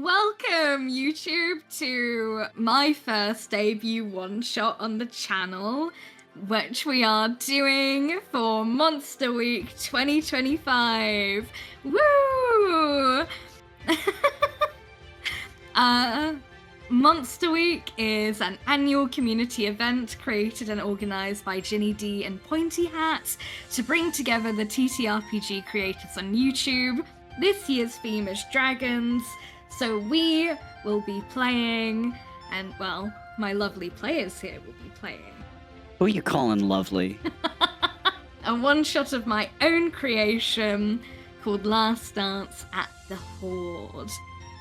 Welcome, YouTube, to my first debut one-shot on the channel, which we are doing for Monster Week 2025. Woo! Monster Week is an annual community event created and organized by Ginny D and Pointy Hat to bring together the TTRPG creators on YouTube. This year's theme is dragons, so we will be playing, and well, my lovely players here will be playing. Who are you calling lovely? A one-shot of my own creation called Last Dance at the Hoard.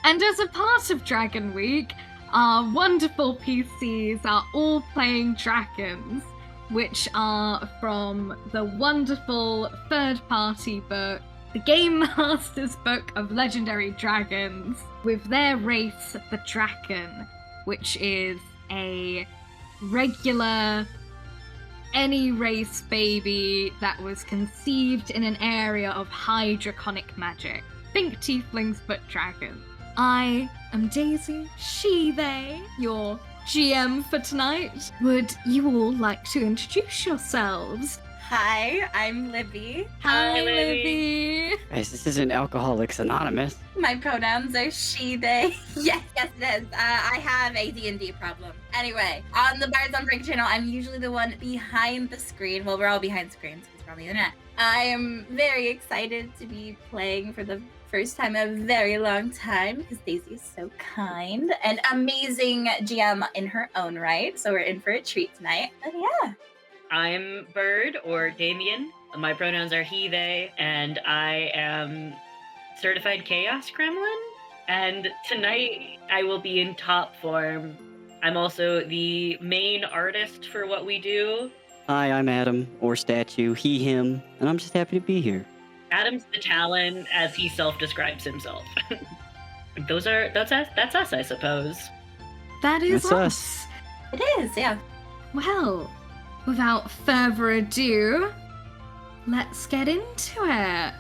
And as a part of Dragon Week, our wonderful PCs are all playing dragons, which are from the wonderful third-party book, the Game Master's Book of Legendary Dragons, with their race, the Draken, which is a regular, any race baby that was conceived in an area of high draconic magic. Think tieflings, but dragons. I am Daisy, she, they, your GM for tonight. Would you all like to introduce yourselves? Hi, I'm Livi. Hi, Livi. Guys, this isn't Alcoholics Anonymous. My pronouns are she, they. Yes, it is. I have a D&D problem. Anyway, on the Bards on Break channel, I'm usually the one behind the screen. Well, we're all behind screens because we're on the internet. I am very excited to be playing for the first time in a very long time because Daisy is so kind and amazing GM in her own right. So we're in for a treat tonight. But yeah. I'm Bird, or Damien. My pronouns are he, they, and I am certified chaos gremlin. And tonight I will be in top form. I'm also the main artist for what we do. Hi, I'm Adam, or Statue, he, him, and I'm just happy to be here. Adam's the Talon, as he self-describes himself. That's us, I suppose. That is That's us. It is, yeah. Well, without further ado, let's get into it.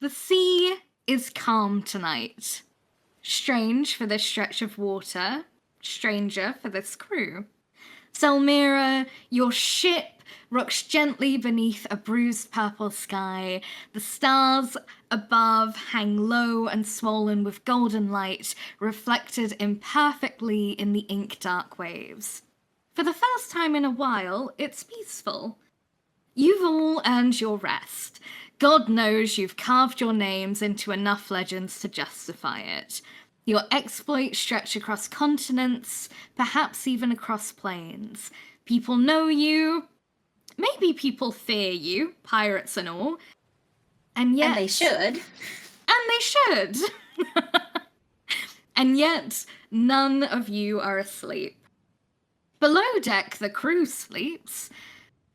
The sea is calm tonight. Strange for this stretch of water, stranger for this crew. Zelmira, your ship rocks gently beneath a bruised purple sky. The stars above hang low and swollen with golden light, reflected imperfectly in the ink-dark waves. For the first time in a while, it's peaceful. You've all earned your rest. God knows you've carved your names into enough legends to justify it. Your exploits stretch across continents, perhaps even across planes. People know you. Maybe people fear you, pirates and all. And yet... And they should. And they should. And yet, none of you are asleep. Below deck, the crew sleeps.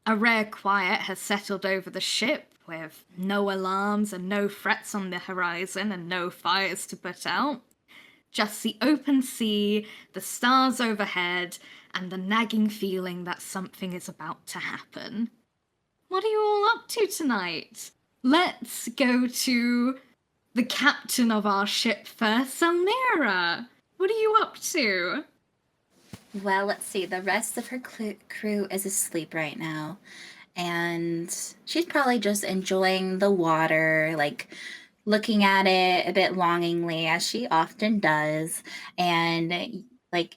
A rare quiet has settled over the ship, with no alarms and no threats on the horizon and no fires to put out. Just the open sea, the stars overhead, and the nagging feeling that something is about to happen. What are you all up to tonight? Let's go to the captain of our ship first, Zelmira. What are you up to? Well, let's see. The rest of her crew is asleep right now. And she's probably just enjoying the water, like looking at it a bit longingly, as she often does. And like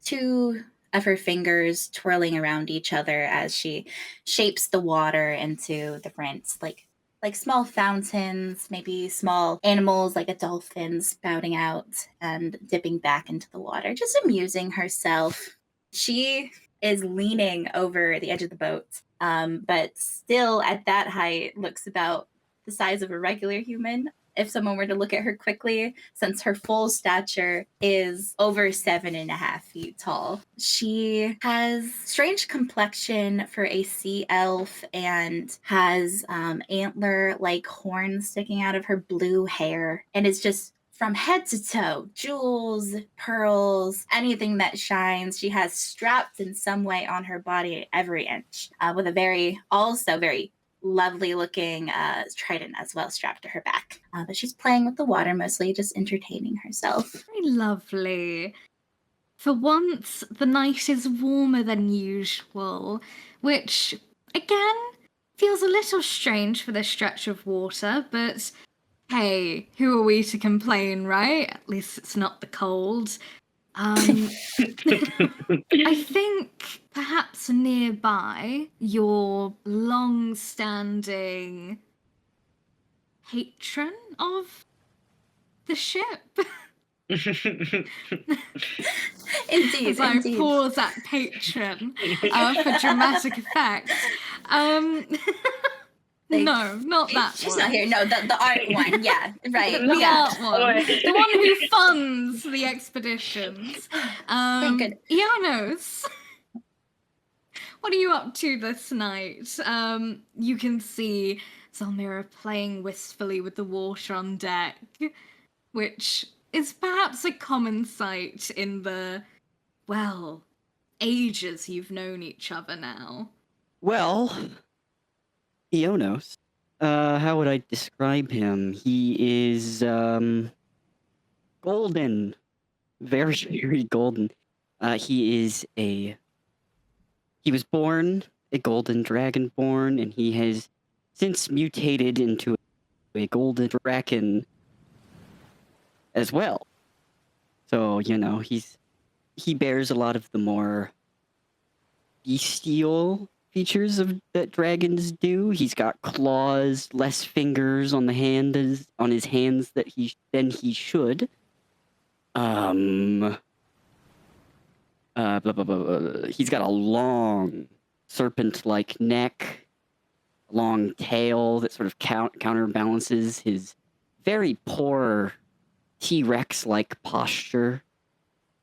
two of her fingers twirling around each other as she shapes the water into different, like small fountains, maybe small animals like a dolphin spouting out and dipping back into the water, just amusing herself. She is leaning over the edge of the boat, but still at that height looks about the size of a regular human. if someone were to look at her quickly, since her full stature is over 7.5 feet tall. She has strange complexion for a sea elf and has antler-like horns sticking out of her blue hair, and is just from head to toe, jewels, pearls, anything that shines. She has strapped in some way on her body at every inch, with a also very lovely looking trident as well strapped to her back. But she's playing with the water, mostly just entertaining herself. Very lovely. For once, the night is warmer than usual, which, again, feels a little strange for this stretch of water, but hey, who are we to complain, right? At least it's not the cold. I think perhaps nearby, your long-standing patron of the ship. Indeed, As I indeed. pause at patron for dramatic effect. No, not that She's one. not here. No, the art one. Yeah, right. The Yeah. art one. The one who funds the expeditions. Thank goodness. Yionos. What are you up to this night? You can see Zelmira playing wistfully with the water on deck, which is perhaps a common sight in the, well, ages you've known each other now. Well, Yionos. How would I describe him? He is golden, very very golden. He was born a golden dragonborn, and he has since mutated into a golden dragon as well. So he bears a lot of the more bestial features that dragons do. He's got claws, less fingers on his hands than he should. Blah, blah, blah, blah. He's got a long serpent-like neck, a long tail that sort of counterbalances his very poor T-Rex-like posture.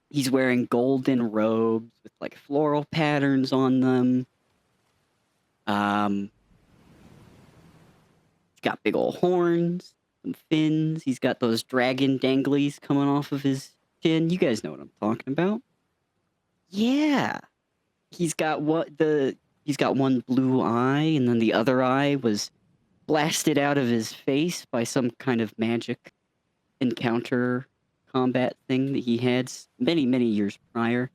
He's wearing golden robes with like floral patterns on them. He's got big old horns, some fins. He's got those dragon danglies coming off of his chin. You guys know what I'm talking about. Yeah. He's got one blue eye, and then the other eye was blasted out of his face by some kind of magic encounter combat thing that he had many, many years prior.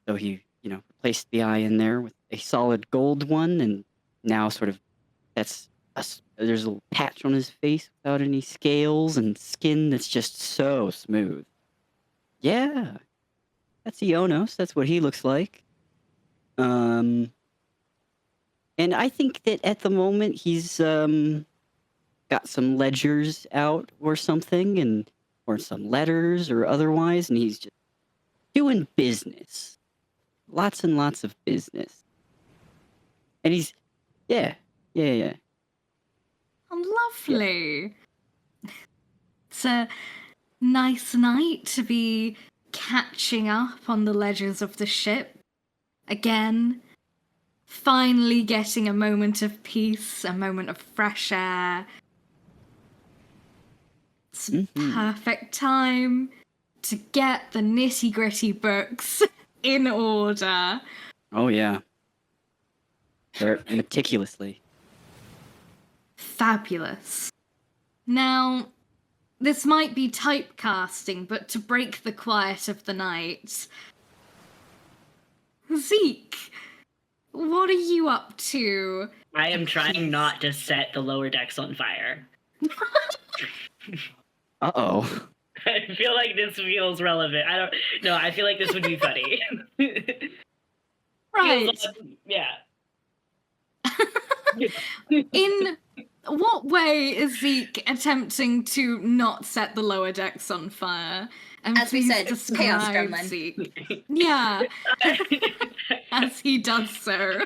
So he, replaced the eye in there with a solid gold one, and now there's a little patch on his face without any scales and skin that's just so smooth. Yeah. That's Yionos. That's what he looks like. And I think that at the moment he's got some ledgers out or something, or some letters or otherwise, and he's just doing business. Lots and lots of business. And he's, yeah. Lovely. It's a nice night to be catching up on the ledgers of the ship. Again, finally getting a moment of peace, a moment of fresh air. It's a perfect time to get the nitty-gritty books in order. Oh, yeah. Very meticulously. Fabulous. Now, this might be typecasting, but to break the quiet of the night, Zeke, what are you up to? I am trying not to set the lower decks on fire. Uh-oh. I feel like this feels relevant. I feel like this would be funny. Right. Yeah. In what way is Zeke attempting to not set the lower decks on fire? And As we please said, describe chaos gremlin. Zeke. Yeah, as he does so.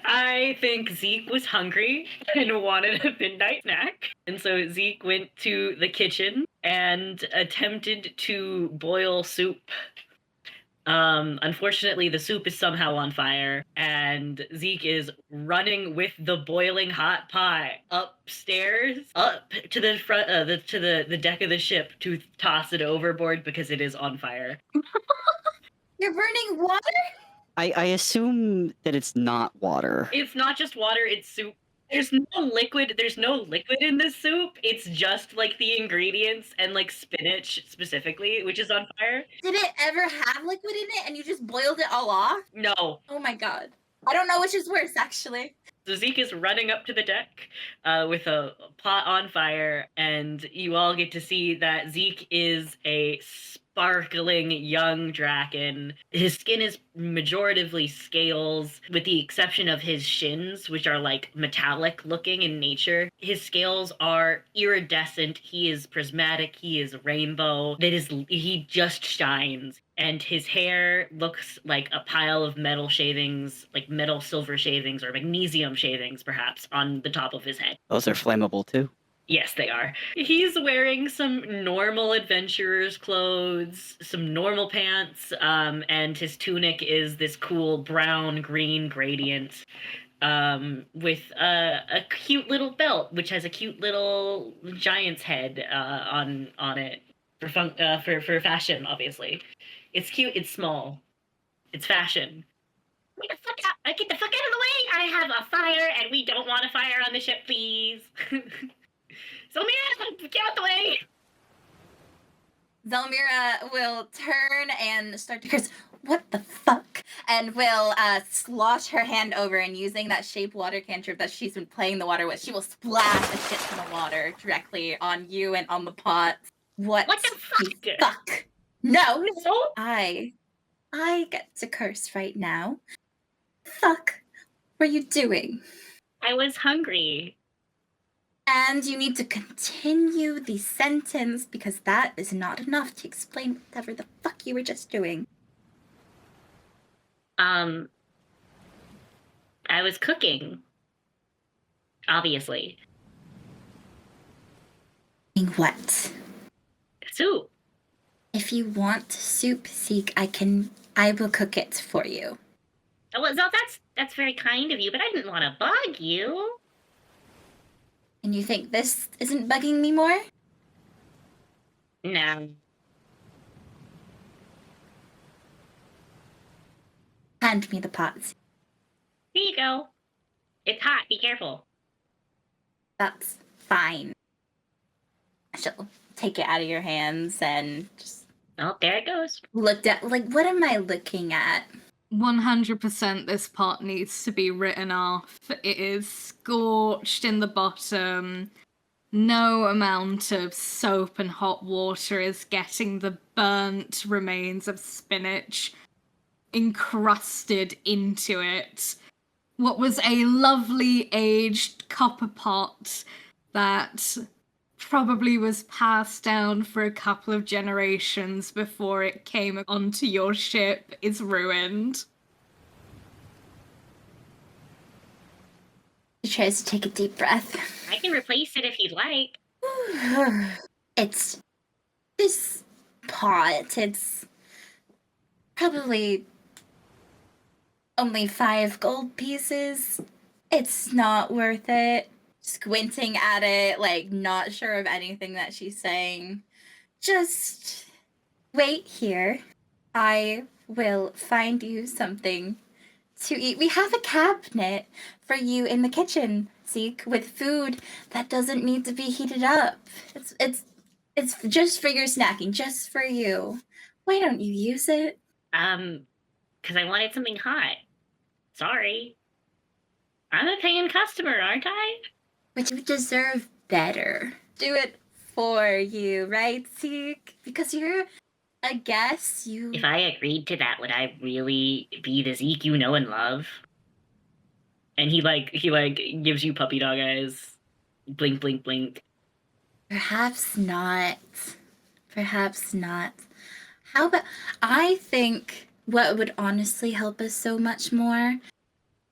I think Zeke was hungry and wanted a midnight snack. And so Zeke went to the kitchen and attempted to boil soup. Unfortunately, the soup is somehow on fire, and Zeke is running with the boiling hot pie upstairs, up to the front, to the deck of the ship to toss it overboard because it is on fire. You're burning water? I assume that it's not water. It's not just water; it's soup. There's no liquid. There's no liquid in this soup. It's just like the ingredients and like spinach specifically, which is on fire. Did it ever have liquid in it and you just boiled it all off? No. Oh my god. I don't know which is worse, actually. So Zeke is running up to the deck with a pot on fire, and you all get to see that Zeke is a sparkling young draken. His skin is majoritively scales, with the exception of his shins, which are like metallic looking in nature. His scales are iridescent. He is prismatic. He is rainbow. He just shines. And his hair looks like a pile of metal shavings, like metal silver shavings or magnesium shavings, perhaps, on the top of his head. Those are flammable too. Yes, they are. He's wearing some normal adventurer's clothes, some normal pants, and his tunic is this cool brown-green gradient with a cute little belt, which has a cute little giant's head on it for fashion, obviously. It's cute. It's small. It's fashion. Get the fuck out! Get the fuck out of the way! I have a fire, and we don't want a fire on the ship, please. Zelmira, get out the way! Zelmira will turn and start to curse, "What the fuck?" And will slosh her hand over, and using that shape water cantrip that she's been playing the water with, she will splash a shit ton of water directly on you and on the pot. What the fuck? Fuck. No. No? I get to curse right now. Fuck were you doing? I was hungry. And you need to continue the sentence because that is not enough to explain whatever the fuck you were just doing. I was cooking. Obviously. What? Soup. If you want soup, Zeke, I will cook it for you. Well, that's very kind of you, but I didn't want to bug you. And you think this isn't bugging me more? No. Hand me the pots. Here you go. It's hot. Be careful. That's fine. She'll take it out of your hands and just Oh, there it goes. look at, like, what am I looking at? 100% this pot needs to be written off. It is scorched in the bottom. No amount of soap and hot water is getting the burnt remains of spinach encrusted into it. What was a lovely aged copper pot that probably was passed down for a couple of generations before it came onto your ship is ruined. She tries to take a deep breath. I can replace it if you'd like. It's this pot. It's probably only 5 gold pieces. It's not worth it. Squinting at it, like not sure of anything that she's saying. Just wait here. I will find you something to eat. We have a cabinet for you in the kitchen, Zeke, with food that doesn't need to be heated up. It's just for your snacking, just for you. Why don't you use it? Because I wanted something hot. Sorry. I'm a paying customer, aren't I? But you deserve better. Do it for you, right, Zeke? Because you're a guest, If I agreed to that, would I really be the Zeke you know and love? And he gives you puppy dog eyes. Blink, blink, blink. Perhaps not. Perhaps not. How about I think what would honestly help us so much more?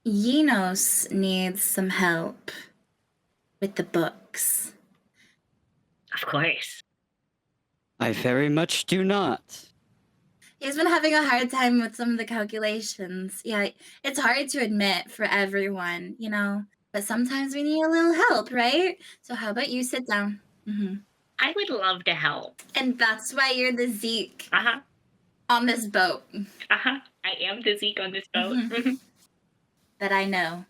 Yionos needs some help with the books. Of course. I very much do not. He's been having a hard time with some of the calculations. Yeah, it's hard to admit for everyone, but sometimes we need a little help, right? So how about you sit down? I would love to help. And that's why you're the Zeke Uh-huh. on this boat Uh-huh. I am the Zeke on this boat. that I know.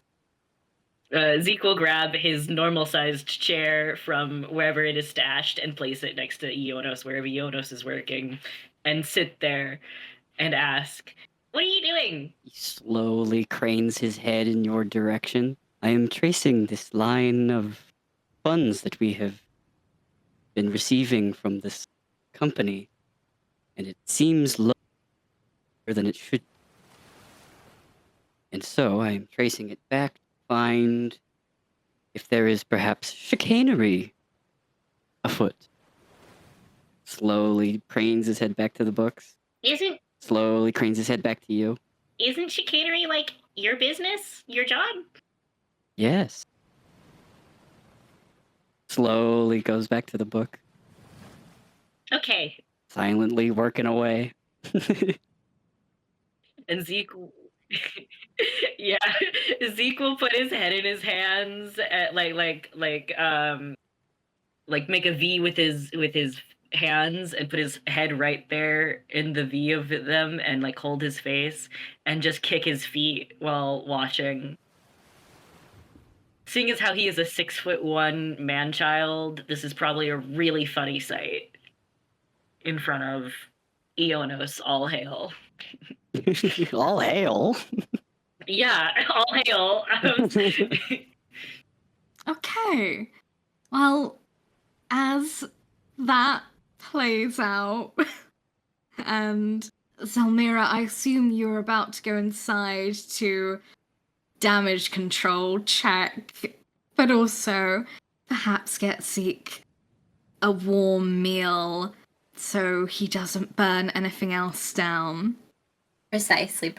Zeke will grab his normal-sized chair from wherever it is stashed and place it next to Yionos, wherever Yionos is working, and sit there and ask, "What are you doing?" He slowly cranes his head in your direction. I am tracing this line of funds that we have been receiving from this company, and it seems lower than it should. And so I am tracing it back to find if there is perhaps chicanery afoot. Slowly cranes his head back to the books. Slowly cranes his head back to you. Isn't chicanery like your business? Your job? Yes. Slowly goes back to the book. Okay. Silently working away. And Zeke, yeah, Zeke will put his head in his hands, at, like make a V with his hands and put his head right there in the V of them, and like hold his face and just kick his feet while watching. Seeing as how he is a 6'1" man-child, this is probably a really funny sight in front of Yionos. All hail. All hail. Yeah, all hail. Okay. Well, as that plays out, and Zelmira, I assume you're about to go inside to damage control check, but also perhaps get Zeke a warm meal so he doesn't burn anything else down. Precisely.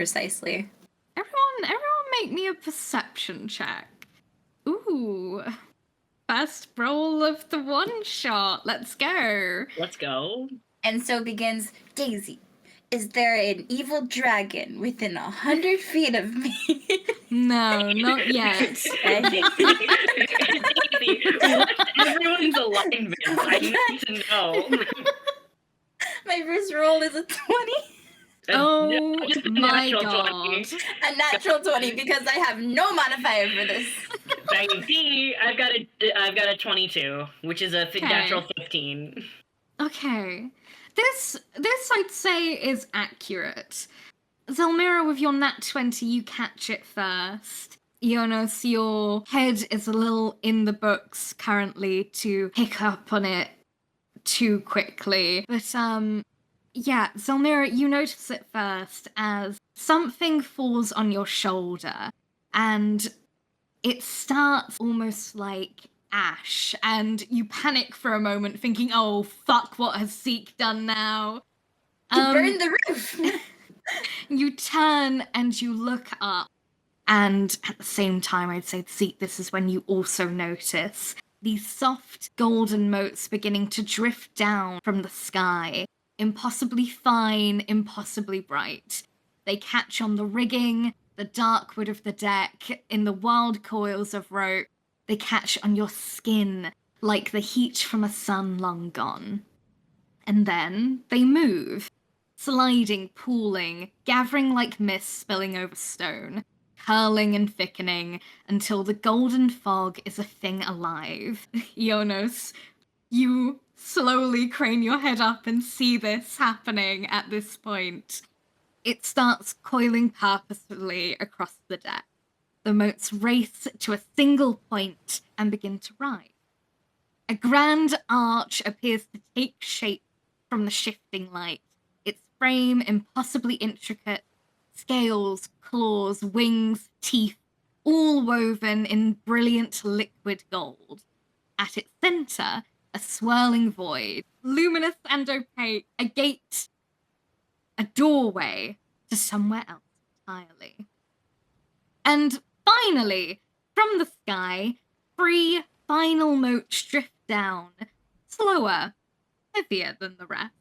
Everyone make me a perception check. Ooh. First roll of the one shot. Let's go. Let's go. And so begins Daisy. Is there an evil dragon within 100 feet of me? No, not yet. Daisy, what's everyone's alignment? I need to know. My first roll is a 20. Oh Just a my natural god. 20. A natural 20 because I have no modifier for this. Daisy, I've got a 22, which is a natural 15. Okay. This I'd say is accurate. Zelmira, with your nat 20, you catch it first. Yionos, your head is a little in the books currently to pick up on it too quickly. But, yeah, Zelmira, you notice it first as something falls on your shoulder, and it starts almost like ash, and you panic for a moment, thinking, oh, fuck, what has Zeke done now? You burned the roof! You turn and you look up, and at the same time, I'd say, Zeke, this is when you also notice these soft golden motes beginning to drift down from the sky. Impossibly fine, impossibly bright. They catch on the rigging, the dark wood of the deck, in the wild coils of rope. They catch on your skin like the heat from a sun long gone. And then they move, sliding, pooling, gathering like mist spilling over stone, curling and thickening until the golden fog is a thing alive. Yionos, you slowly crane your head up and see this happening at this point. It starts coiling purposefully across the deck. The motes race to a single point and begin to rise. A grand arch appears to take shape from the shifting light, its frame impossibly intricate, scales, claws, wings, teeth, all woven in brilliant liquid gold. at its center, a swirling void, luminous and opaque, a gate, a doorway to somewhere else entirely. And finally, from the sky, 3 final motes drift down, slower, heavier than the rest.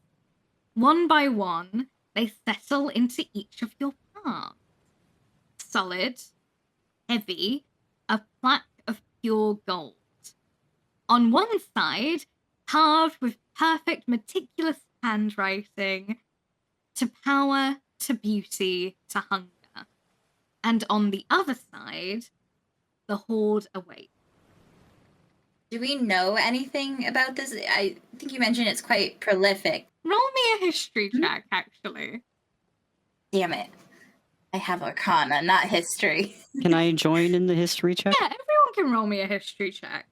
One by one, they settle into each of your palms. Solid, heavy, a plaque of pure gold. On one side, carved with perfect, meticulous handwriting, to power, to beauty, to hunger. And on the other side, the Hoard awaits. Do we know anything about this? I think you mentioned it's quite prolific. Roll me a history check, actually. Damn it. I have Arcana, not history. Can I join in the history check? Yeah, everyone can roll me a history check.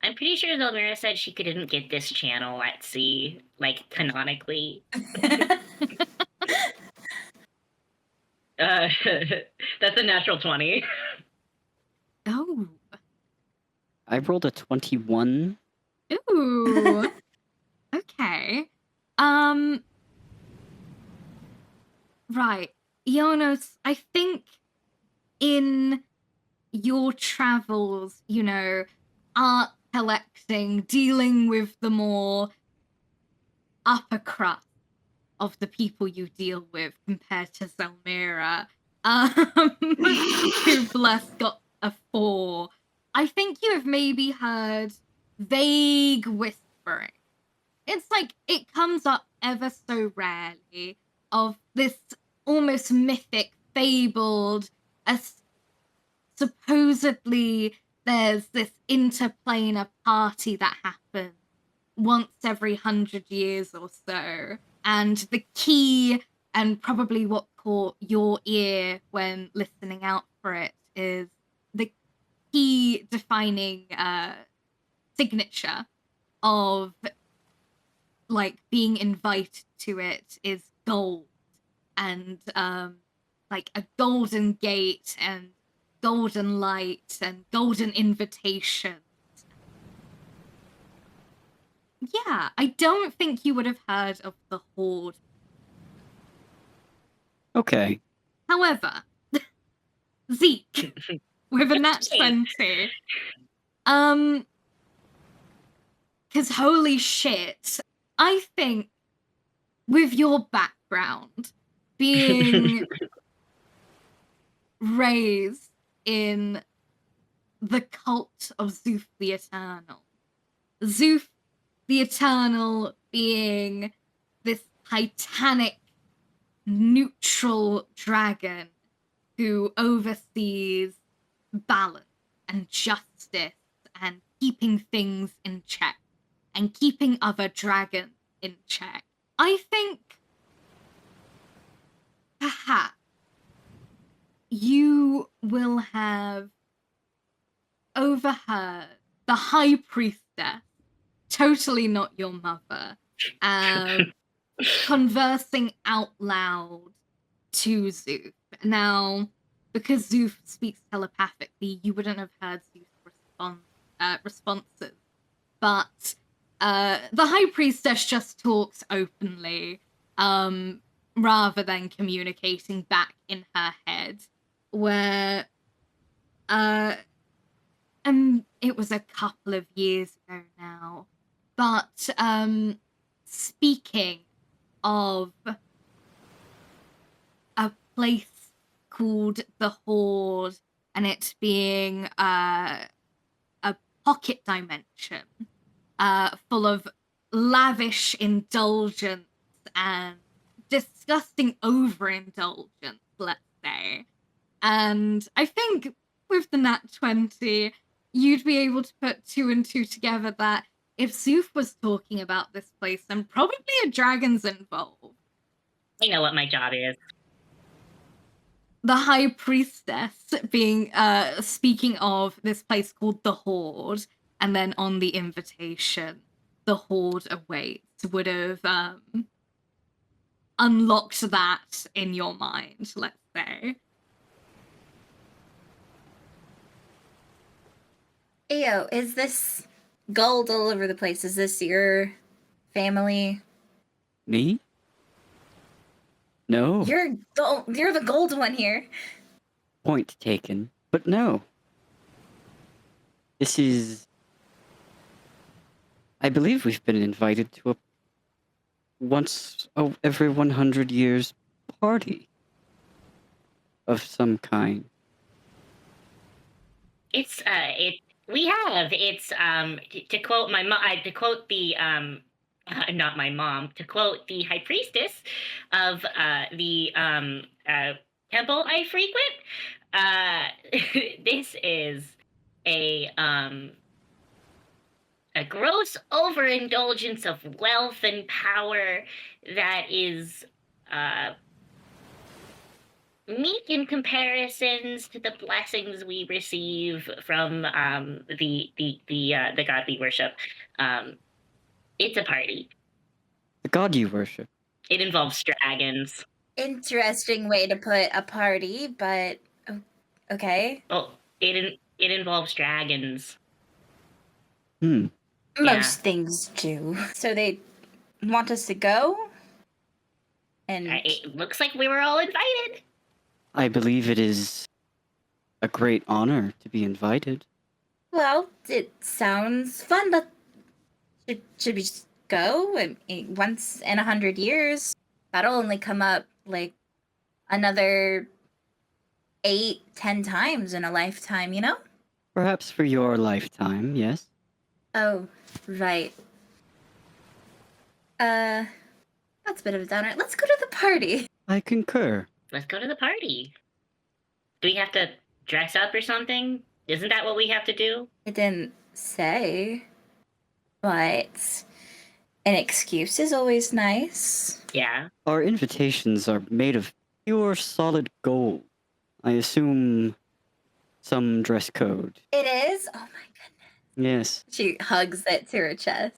I'm pretty sure Zelmira said she couldn't get this channel at sea, like, canonically. That's a natural 20. Oh. I rolled a 21. Ooh. Okay. Right. Yionos, I think in your travels, art collecting, dealing with the more upper crust of the people you deal with compared to Zelmira, who bless got a 4. I think you have maybe heard vague whispering. It's like it comes up ever so rarely of this almost mythic, fabled, supposedly there's this interplanar party that happens once every 100 years or so. And the key, and probably what caught your ear when listening out for it, is the key defining signature of like being invited to it is gold, and like a golden gate and golden light and golden invitations. Yeah, I don't think you would have heard of the Hoard. Okay. However, Zeke, with a nat 20, because holy shit, I think with your background being raised in the cult of Zoof the Eternal, Zoof the Eternal being this titanic, neutral dragon who oversees balance and justice and keeping things in check and keeping other dragons in check. I think perhaps you will have overheard the High Priestess, totally not your mother, conversing out loud to Zoof. Now, because Zoof speaks telepathically, you wouldn't have heard Zoof's responses. But the High Priestess just talks openly, rather than communicating back in her head, where it was a couple of years ago now, but speaking of a place called the Hoard, and it being a pocket dimension full of lavish indulgence and disgusting overindulgence, let's say. And I think with the nat 20, you'd be able to put 2 and 2 together that if Zoof was talking about this place, then probably a dragon's involved. I know what my job is. The High Priestess being speaking of this place called the Hoard, and then on the invitation, the Hoard awaits, would have unlocked that in your mind, let's say. Ayo, is this gold all over the place. Is this your family? Me? No. You're the gold one here. Point taken. But no. This is... I believe we've been invited to a every 100 years party of some kind. It's to quote my mom, to quote the not my mom, to quote the high priestess of the temple I frequent. This is a gross overindulgence of wealth and power that is meek in comparisons to the blessings we receive from the god we worship. It's a party. The god you worship. It involves dragons. Interesting way to put a party, but okay. Well, it involves dragons. Most things do. So they want us to go? And It looks like we were all invited. I believe it is a great honor to be invited. well, it sounds fun, but should we just go? I mean, once in 100 years, that'll only come up like another 8-10 times in a lifetime, you know? Perhaps for your lifetime, yes? Oh, right. That's a bit of a downer. Let's go to the party. I concur. Let's go to the party. Do we have to dress up or something? Isn't that what we have to do? It didn't say, but an excuse is always nice. Yeah. Our invitations are made of pure solid gold. I assume some dress code. It is? Oh my goodness. Yes. She hugs it to her chest.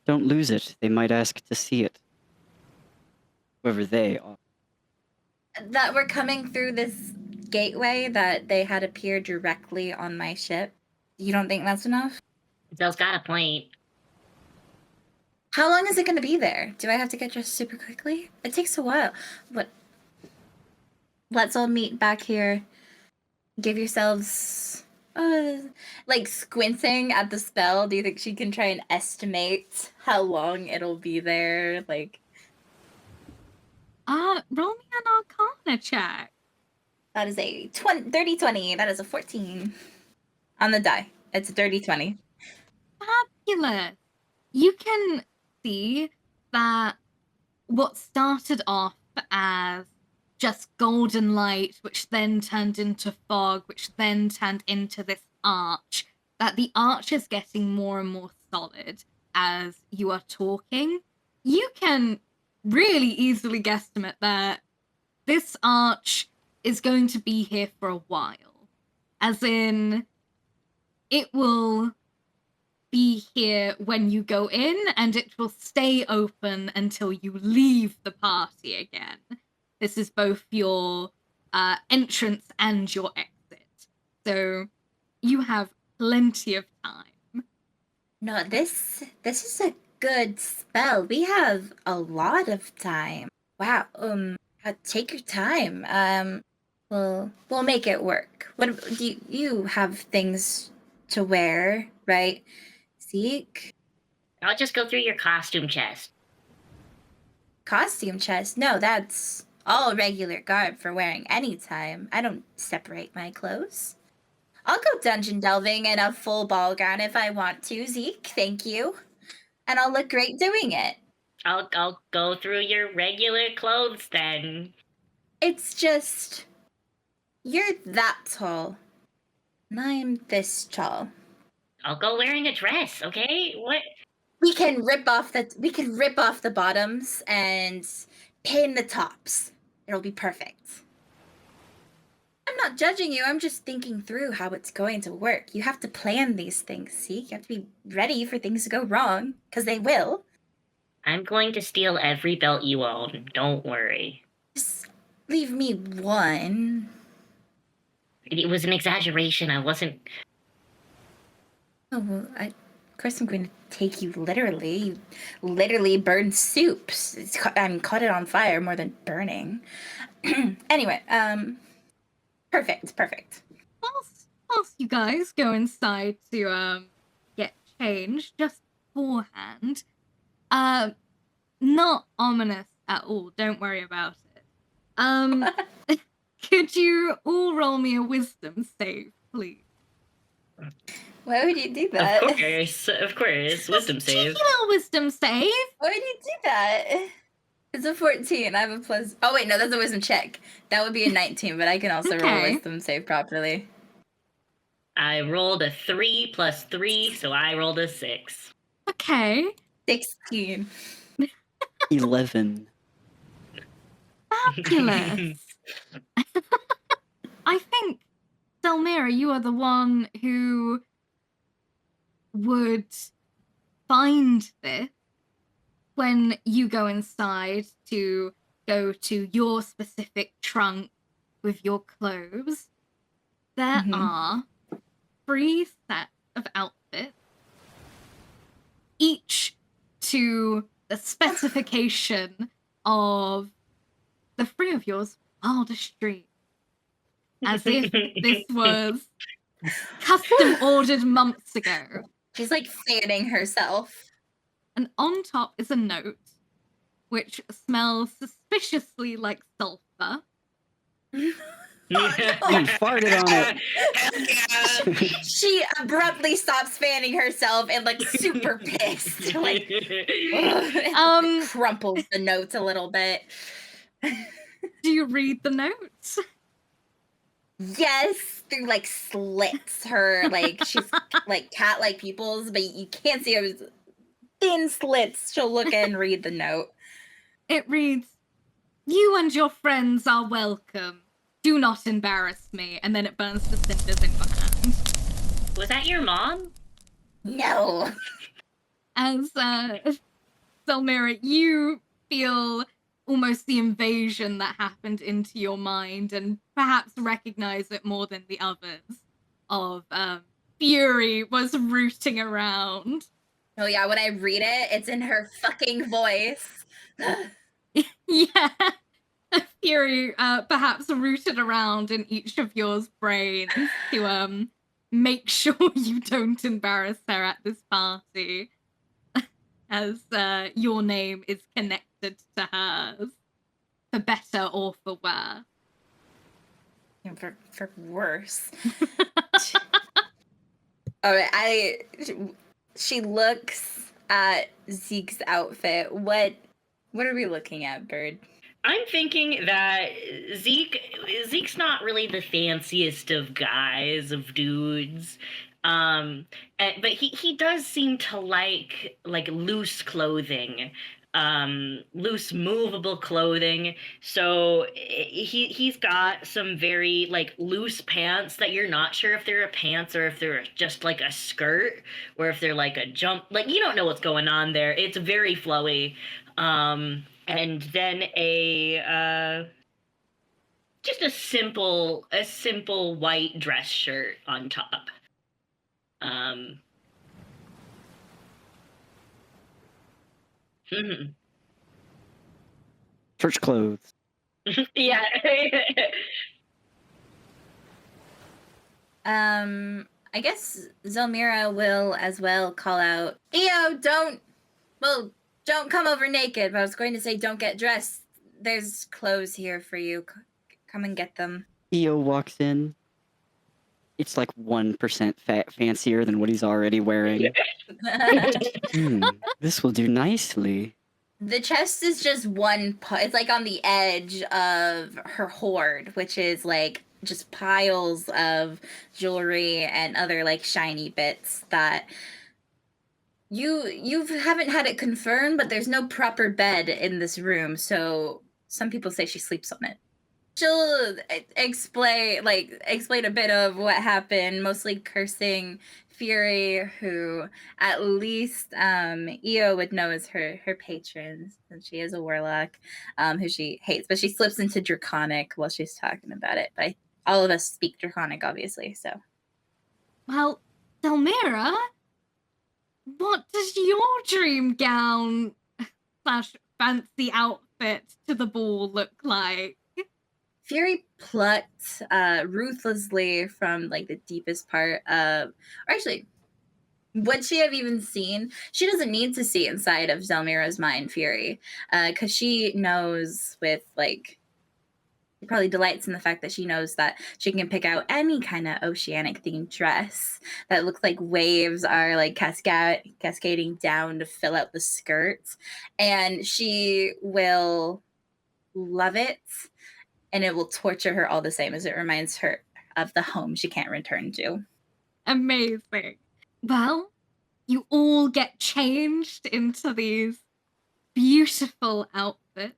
Don't lose it. They might ask to see it. Whoever they are. That we're coming through this gateway that they had appear directly on my ship. You don't think that's enough? Zell's got a point. How long is it going to be there? Do I have to get dressed super quickly? It takes a while. What? Let's all meet back here. Give yourselves... like squinting at the spell. Do you think she can try and estimate how long it'll be there? Like... roll me an Arcana check. That is a 30-20. That is a 14. On the die. It's a 30-20. Fabulous. You can see that what started off as just golden light, which then turned into fog, which then turned into this arch, that the arch is getting more and more solid as you are talking. You can really easily guesstimate that this arch is going to be here for a while. As in, it will be here when you go in, and it will stay open until you leave the party again. This is both your entrance and your exit. So you have plenty of time. No, this is a good spell. We have a lot of time. Wow. Take your time. We'll make it work. What do you have things to wear, right? Zeke? I'll just go through your costume chest. Costume chest? No, that's all regular garb for wearing anytime. I don't separate my clothes. I'll go dungeon delving in a full ball gown if I want to, Zeke. Thank you. And I'll look great doing it. I'll go through your regular clothes then. It's just... You're that tall. And I'm this tall. I'll go wearing a dress, okay? What? We can rip off the bottoms and pin the tops. It'll be perfect. I'm not judging you. I'm just thinking through how it's going to work. You have to plan these things, see? You have to be ready for things to go wrong, because they will. I'm going to steal every belt you own. Don't worry. Just leave me one. It was an exaggeration. I wasn't Oh, well, of course I'm going to take you literally. You literally burned soups. Caught it on fire more than burning. Anyway, perfect. Whilst you guys go inside to get changed, just beforehand, not ominous at all. Don't worry about it. Could you all roll me a wisdom save, please? Why would you do that? Of course. Wisdom save. Cheeky little wisdom save. Why would you do that? It's a 14. I have a plus. Oh wait, no, that's a wisdom check. That would be a 19, but I can also roll Okay. wisdom save properly. I rolled a 3 plus 3, so I rolled a 6. Okay. 16. 11. Fabulous. I think, Zelmira, you are the one who would find this when you go inside to go to your specific trunk with your clothes. There Mhm. are 3 sets of outfits, each to the specification of the 3 of yours wildest dreams. As if this was custom ordered months ago. She's like fanning herself. And on top is a note which smells suspiciously like sulfur. You farted on it. Hell yeah. She abruptly stops fanning herself and like super pissed. Like crumples the notes a little bit. Do you read the notes? Yes, through like slits. Her like she's like cat-like pupils, but you can't see her thin slits. She'll look and read the note. It reads, "You and your friends are welcome. Do not embarrass me." And then it burns to cinders in your hand. Was that your mom? No. As Zelmira, you feel almost the invasion that happened into your mind and perhaps recognize it more than the others of Fury was rooting around. Oh yeah, when I read it, it's in her fucking voice. Yeah. Fury perhaps rooted around in each of yours brains to make sure you don't embarrass her at this party, as your name is connected to hers, for better or for worse. For worse. All right, she looks at Zeke's outfit. What are we looking at, Bird? I'm thinking that Zeke's not really the fanciest of guys, of dudes. But he does seem to like loose clothing, loose movable clothing. So he's got some very like loose pants that you're not sure if they're a pants or if they're just like a skirt or if they're like a jump. Like you don't know what's going on there. It's very flowy. And then just a simple white dress shirt on top. Church clothes. Yeah. I guess Zelmira will as well call out, "Eo, don't come over naked." But I was going to say, don't get dressed. There's clothes here for you. Come and get them. EO walks in. It's like 1% fancier than what he's already wearing. This will do nicely. The chest is just one it's like on the edge of her hoard, which is like just piles of jewelry and other like shiny bits that you haven't had it confirmed, but there's no proper bed in this room, so some people say she sleeps on it. She'll explain a bit of what happened, mostly cursing Fury, who at least Io would know as her patron, since she is a warlock, who she hates, but she slips into draconic while she's talking about it. But all of us speak draconic, obviously, so. Well, Zelmira, what does your dream gown / fancy outfit to the ball look like? Fury plucked ruthlessly from like the deepest part of, or actually, would she have even seen? She doesn't need to see inside of Zelmira's mind, Fury, because she knows with like, she probably delights in the fact that she knows that she can pick out any kind of oceanic themed dress that looks like waves are like cascading down to fill out the skirts, and she will love it, and it will torture her all the same as it reminds her of the home she can't return to. Amazing. Well, you all get changed into these beautiful outfits.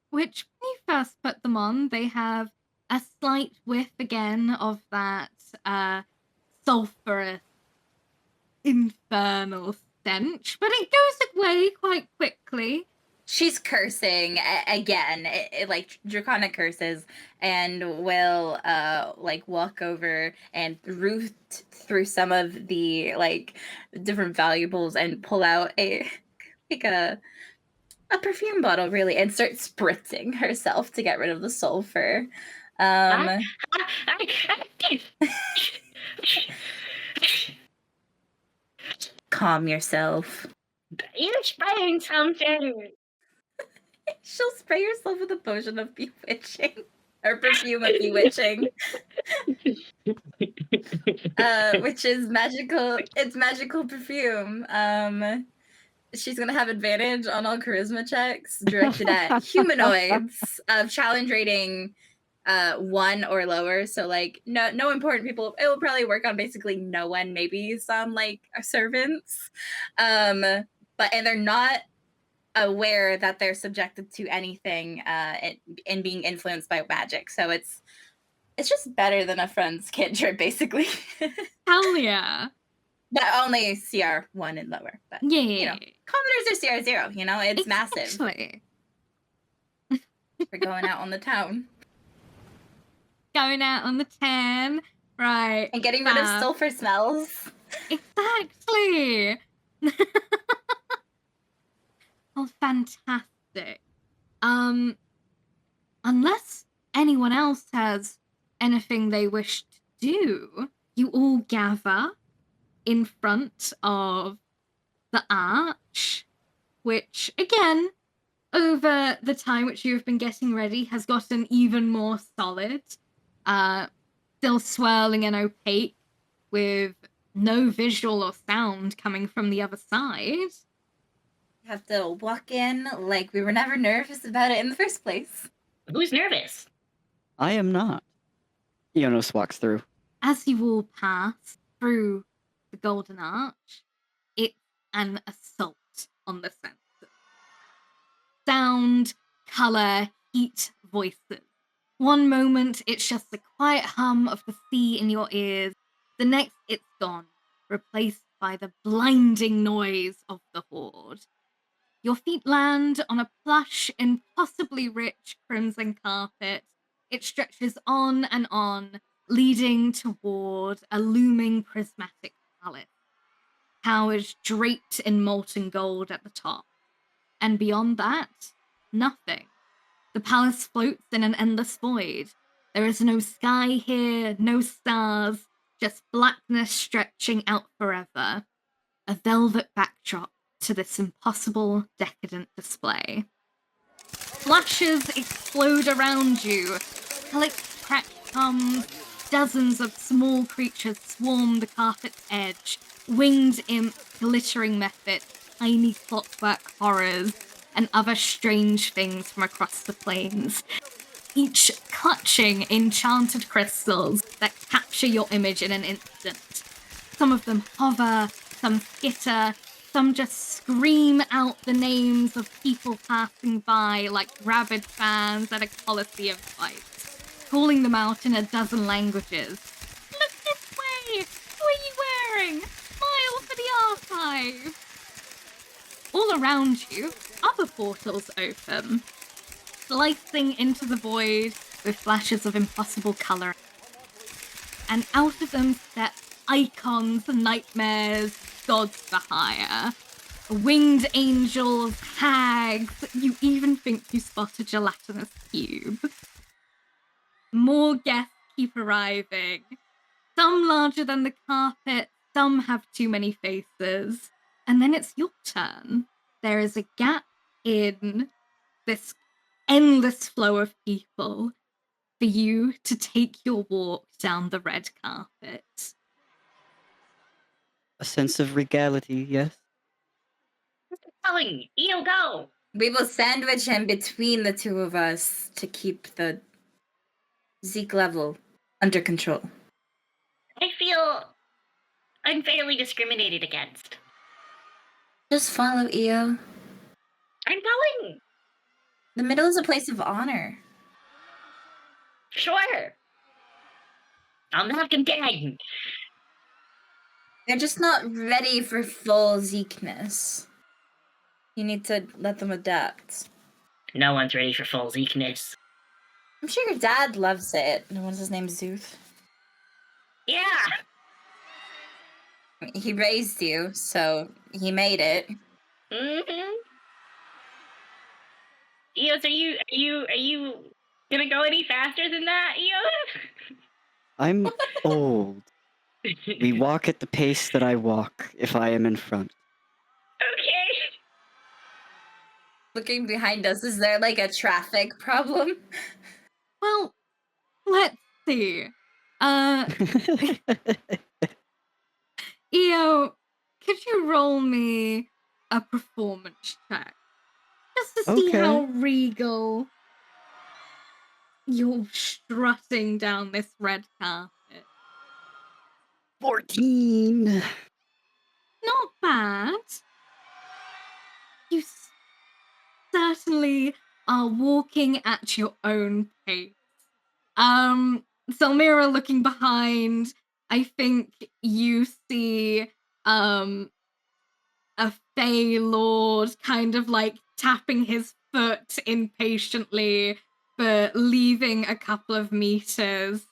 Which when you first put them on, they have a slight whiff again of that sulfurous, infernal stench, but it goes away quite quickly. She's cursing again, like draconic curses, and will like walk over and root through some of the like different valuables and pull out a perfume bottle, really, and start spritzing herself to get rid of the sulfur. Calm yourself. You're spraying something. She'll spray herself with a potion of bewitching. Or perfume of bewitching. Which is magical. It's magical perfume. She's gonna have advantage on all charisma checks directed at humanoids of challenge rating 1 or lower. So like no important people. It will probably work on basically no one, maybe some like servants. And they're not aware that they're subjected to anything and being influenced by magic. So it's just better than a friend's cantrip, basically. Hell yeah. But only CR 1 and lower. But Yeah. you know, commoners are CR 0, you know, it's massive. Exactly. We're going out on the town. Going out on the town. Right. And getting rid of sulfur smells. Exactly. Oh, fantastic. Unless anyone else has anything they wish to do, you all gather in front of the arch, which, again, over the time which you have been getting ready, has gotten even more solid. Still swirling and opaque, with no visual or sound coming from the other side. Have to walk in like we were never nervous about it in the first place. Who's nervous? I am not. Yionos walks through. As you all pass through the Golden Arch, it's an assault on the senses. Sound, colour, heat, voices. One moment, it's just the quiet hum of the sea in your ears. The next, it's gone, replaced by the blinding noise of the Hoard. Your feet land on a plush, impossibly rich crimson carpet. It stretches on and on, leading toward a looming prismatic palace. Towers draped in molten gold at the top. And beyond that, nothing. The palace floats in an endless void. There is no sky here, no stars, just blackness stretching out forever. A velvet backdrop to this impossible, decadent display. Flashes explode around you. Clicks, cracked hums. Dozens of small creatures swarm the carpet's edge. Winged imps, glittering mephits, tiny clockwork horrors, and other strange things from across the plains. Each clutching enchanted crystals that capture your image in an instant. Some of them hover, some skitter, some just scream out the names of people passing by like rabid fans at a coliseum fight, calling them out in a dozen languages. Look this way! What are you wearing? Smile for the archive! All around you, other portals open, slicing into the void with flashes of impossible colour. And out of them steps icons, nightmares, gods for hire. Winged angels, hags, you even think you spot a gelatinous cube. More guests keep arriving. Some larger than the carpet, some have too many faces. And then it's your turn. There is a gap in this endless flow of people for you to take your walk down the red carpet. A sense of regality, yes. Telling Eo, go. We will sandwich him between the two of us to keep the Zeke level under control. I feel unfairly discriminated against. Just follow Eo. I'm going. The middle is a place of honor. Sure. I'm not content. They're just not ready for full Zekeness. You need to let them adapt. No one's ready for full Zekeness. I'm sure your dad loves it. No one's his name Zuth. Yeah. He raised you, so he made it. Mm-hmm. Eos, are you gonna go any faster than that, Eos? I'm old. We walk at the pace that I walk if I am in front. Okay. Looking behind us, is there like a traffic problem? Well, let's see. Eo, could you roll me a performance check? Just to see Okay. how regal you're strutting down this red carpet. 14. Not bad. You certainly are walking at your own pace. Zelmira looking behind, I think you see a Fey Lord kind of like tapping his foot impatiently for leaving a couple of meters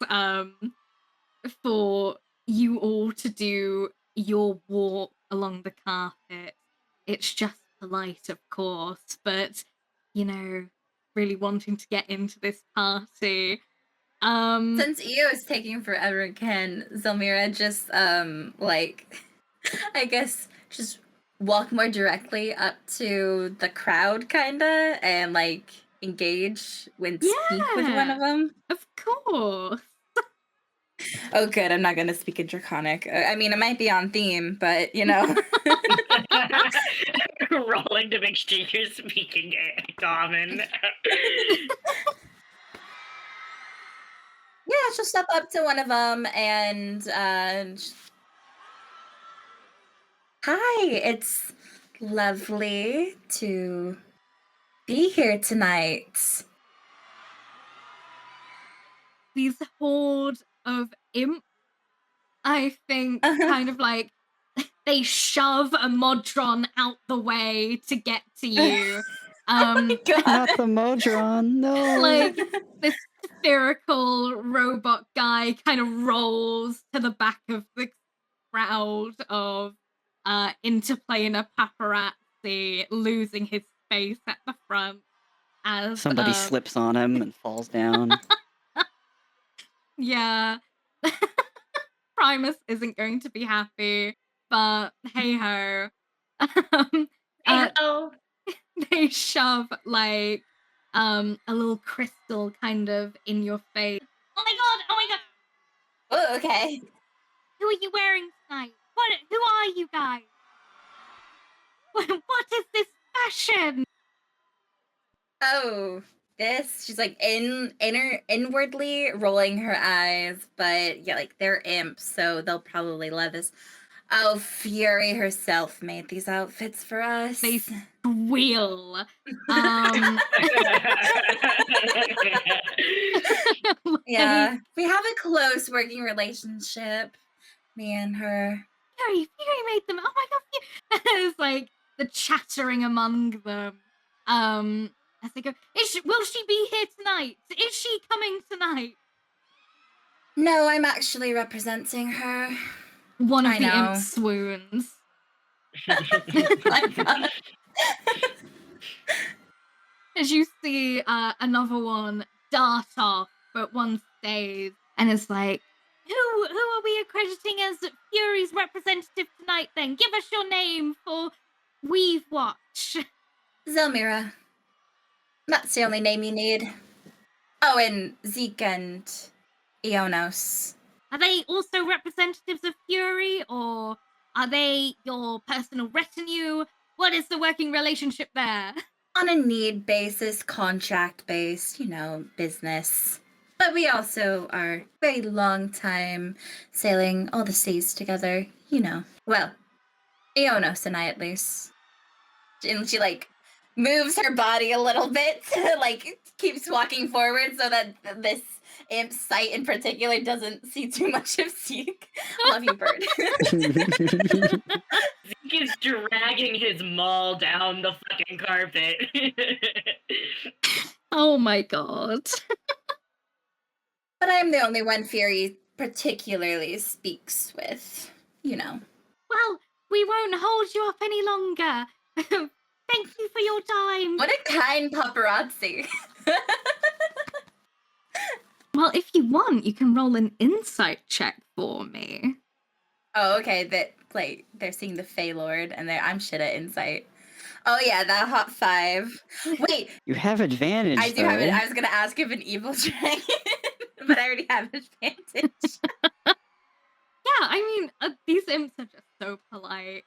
for you all to do your walk along the carpet. It's just polite, of course, but you know, really wanting to get into this party. Since Eo is taking forever, can Zelmira just like I guess just walk more directly up to the crowd kinda and like engage when speak with one of them? Of course. Oh good, I'm not gonna speak in draconic. I mean it might be on theme, but you know. Rolling to make sure you're speaking common. Yeah, she'll step up to one of them and hi, it's lovely to be here tonight. These horde of imps, I think, kind of like they shove a Modron out the way to get to you. God. Not the Modron, no. Like this spherical robot guy kind of rolls to the back of the crowd of interplanar paparazzi, losing his space at the front as Somebody slips on him and falls down. Yeah. Primus isn't going to be happy, but hey ho. Hello. They shove like a little crystal kind of in your face. Oh my god! Oh my god! Oh, okay. Who are you wearing tonight? Who are you guys? What is this fashion? Oh, this. She's like inwardly rolling her eyes, but yeah, like they're imps, so they'll probably love this. Oh, Fury herself made these outfits for us. They squeal. Yeah, we have a close working relationship, me and her. Fury made them. Oh my god! It's like the chattering among them. As they go, will she be here tonight? Is she coming tonight? No, I'm actually representing her. one of I the know. imps swoons. My God. As you see another one dart off, but one stays and is like, who are we accrediting as Fury's representative tonight then? Give us your name for Weave Watch. Zelmira. That's the only name you need. Oh, and Zeke and Yionos. Are they also representatives of Fury, or are they your personal retinue? What is the working relationship there? On a need basis, contract based, business. But we also are very long time sailing all the seas together, Well, Yionos and I at least. And she moves her body a little bit to keeps walking forward so that this imp's sight in particular doesn't see too much of Zeke. Love you, bird. Zeke is dragging his maul down the fucking carpet. Oh my god. But I'm the only one Fury particularly speaks with, Well, we won't hold you up any longer. Thank you for your time. What a kind paparazzi. Well, if you want, you can roll an insight check for me. Oh, okay. They're seeing the Fey Lord, and I'm shit at insight. Oh yeah, that hot 5. Wait, You have advantage. I do have it. though. I was gonna ask if an evil dragon, but I already have advantage. Yeah, I mean, these imps are just so polite.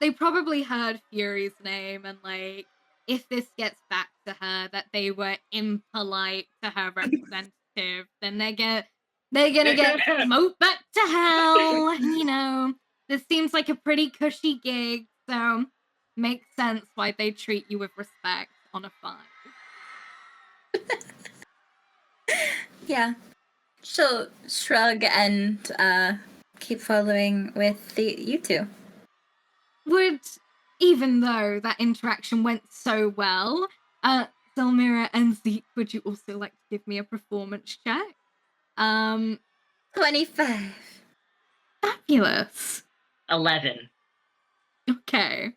They probably heard Fury's name, and if this gets back to her that they were impolite to her representative, then they're gonna get smoked back to hell. This seems like a pretty cushy gig, so makes sense why they treat you with respect on a 5. Yeah. She'll shrug and keep following with you two. Even though that interaction went so well, Zelmira and Zeke, would you also like to give me a performance check? 25. Fabulous. 11. Okay.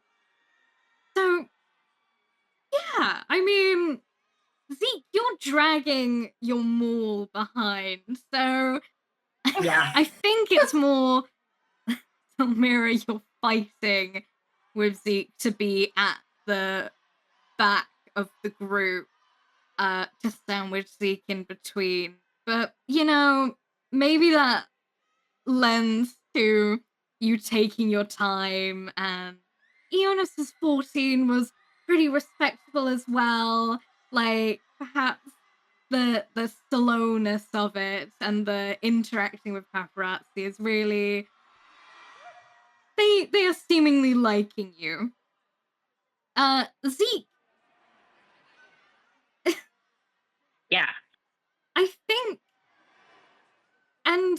So, yeah, I mean, Zeke, you're dragging your maul behind, so Yeah. I think it's more Zelmira, you're fighting with Zeke to be at the back of the group, to sandwich Zeke in between. But, maybe that lends to you taking your time, and Yionos' 14 was pretty respectable as well. Perhaps the slowness of it and the interacting with paparazzi is really they are seemingly liking you. Zeke, Yeah. I think, and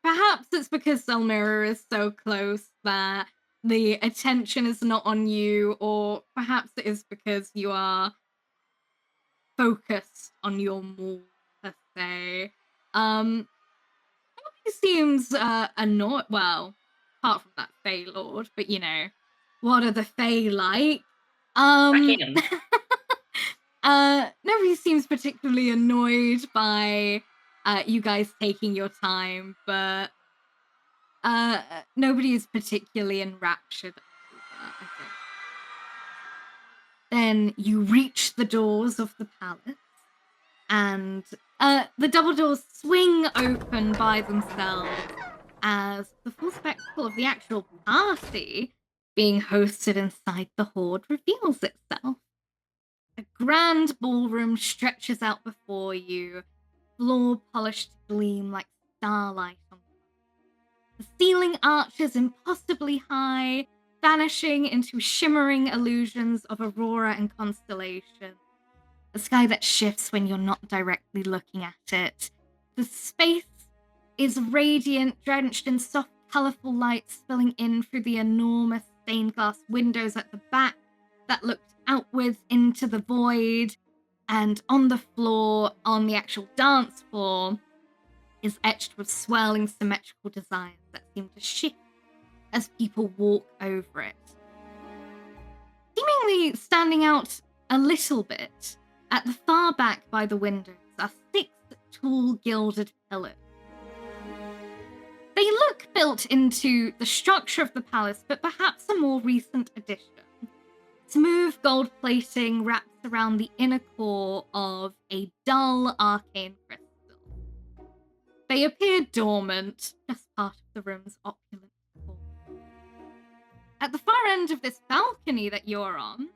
perhaps it's because Zelmira is so close that the attention is not on you, or perhaps it is because you are focused on your maul per se. Nobody seems annoyed. Well, apart from that Fey Lord, but what are the Fey like? Fuck him. Nobody seems particularly annoyed by you guys taking your time, but nobody is particularly enraptured over, I think. Then you reach the doors of the palace, and the double doors swing open by themselves as the full spectacle of the actual party being hosted inside the Hoard reveals itself. A grand ballroom stretches out before you, floor polished to gleam like starlight on the ceiling arches impossibly high, vanishing into shimmering illusions of aurora and constellation. A sky that shifts when you're not directly looking at it. The space is radiant, drenched in soft, colourful light spilling in through the enormous stained glass windows at the back that looked outwards into the void. And on the floor, on the actual dance floor, is etched with swirling symmetrical designs that seem to shift as people walk over it. Seemingly standing out a little bit, at the far back by the windows are 6 tall gilded pillars. They look built into the structure of the palace, but perhaps a more recent addition. Smooth gold plating wraps around the inner core of a dull arcane crystal. They appear dormant, just part of the room's opulent decor. At the far end of this balcony that you're on,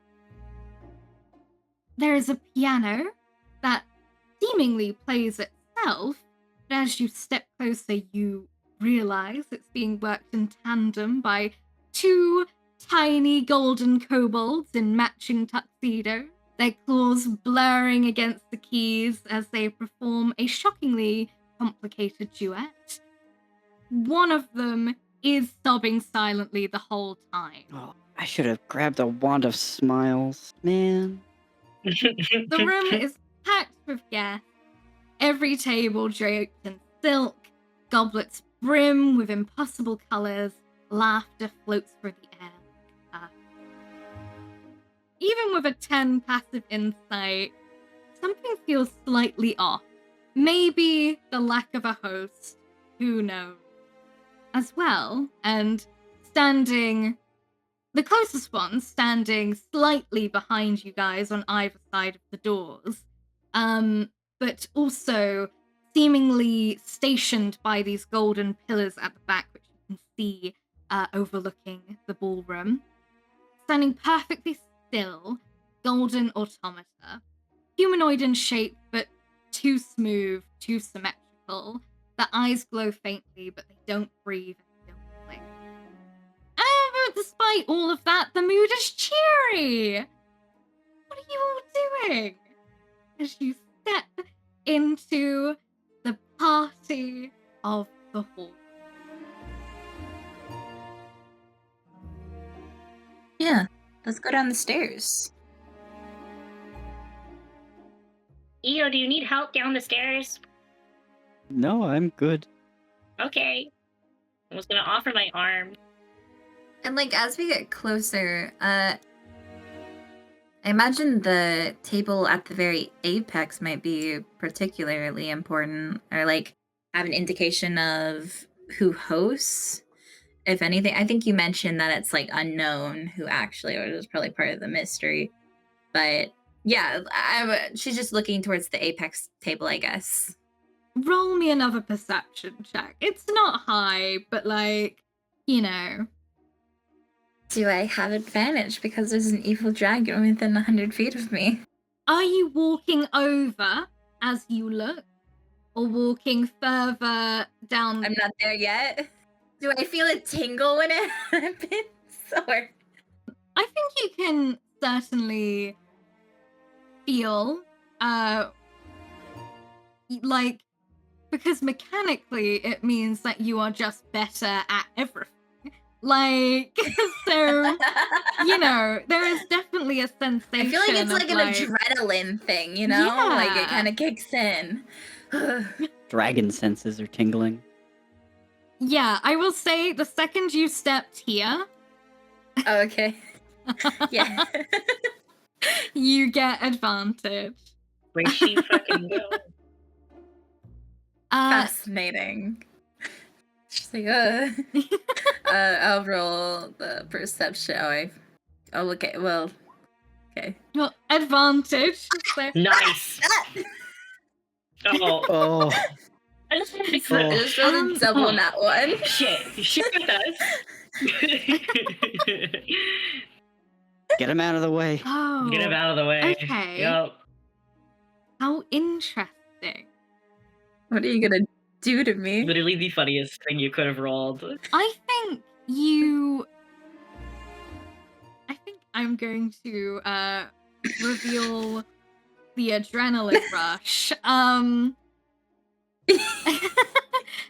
there is a piano that seemingly plays itself, but as you step closer, you realize it's being worked in tandem by 2 tiny golden kobolds in matching tuxedos, their claws blurring against the keys as they perform a shockingly complicated duet. One of them is sobbing silently the whole time. Oh, I should have grabbed a wand of smiles, man. The room is packed with guests, every table draped in silk, goblets brim with impossible colors, laughter floats through the air. Even with a 10 passive insight, something feels slightly off. Maybe the lack of a host, who knows? As well, and standing, the closest one standing slightly behind you guys on either side of the doors, but also seemingly stationed by these golden pillars at the back, which you can see overlooking the ballroom. Standing perfectly still, golden automata, humanoid in shape, but too smooth, too symmetrical. The eyes glow faintly, but they don't breathe and don't blink. However, despite all of that, the mood is cheery. What are you all doing? As you step into the party of the Hoard. Yeah, let's go down the stairs. Io, do you need help down the stairs? No, I'm good. Okay. I was gonna offer my arm. And like as we get closer, I imagine the table at the very apex might be particularly important, or like have an indication of who hosts. If anything, I think you mentioned that it's like unknown who actually, or it was probably part of the mystery. But yeah, she's just looking towards the apex table, I guess. Roll me another perception check. It's not high, but like, you know. Do I have advantage because there's an evil dragon within 100 feet of me? Are you walking over as you look, or walking further down? I'm not there yet. Do I feel a tingle when it happens? Or I think you can certainly feel, like, because mechanically it means that you are just better at everything. Like, so, you know, there is definitely a sensation. I feel like it's like an like, adrenaline thing, you know? Yeah. Like it kind of kicks in. Dragon senses are tingling. Yeah, I will say the second you stepped here, Oh, okay. Yeah. you get advantage. Where she fucking go? Fascinating. She's like, I'll roll the perception. Oh, okay. Well, okay. well, advantage. So, Nice. Oh, Oh, I just rolled a double on that one. shit with us. get him out of the way. oh, Get him out of the way. Okay. Yup. how interesting. What are you gonna do to me? Literally the funniest thing you could have rolled. I think I'm going to reveal the adrenaline rush.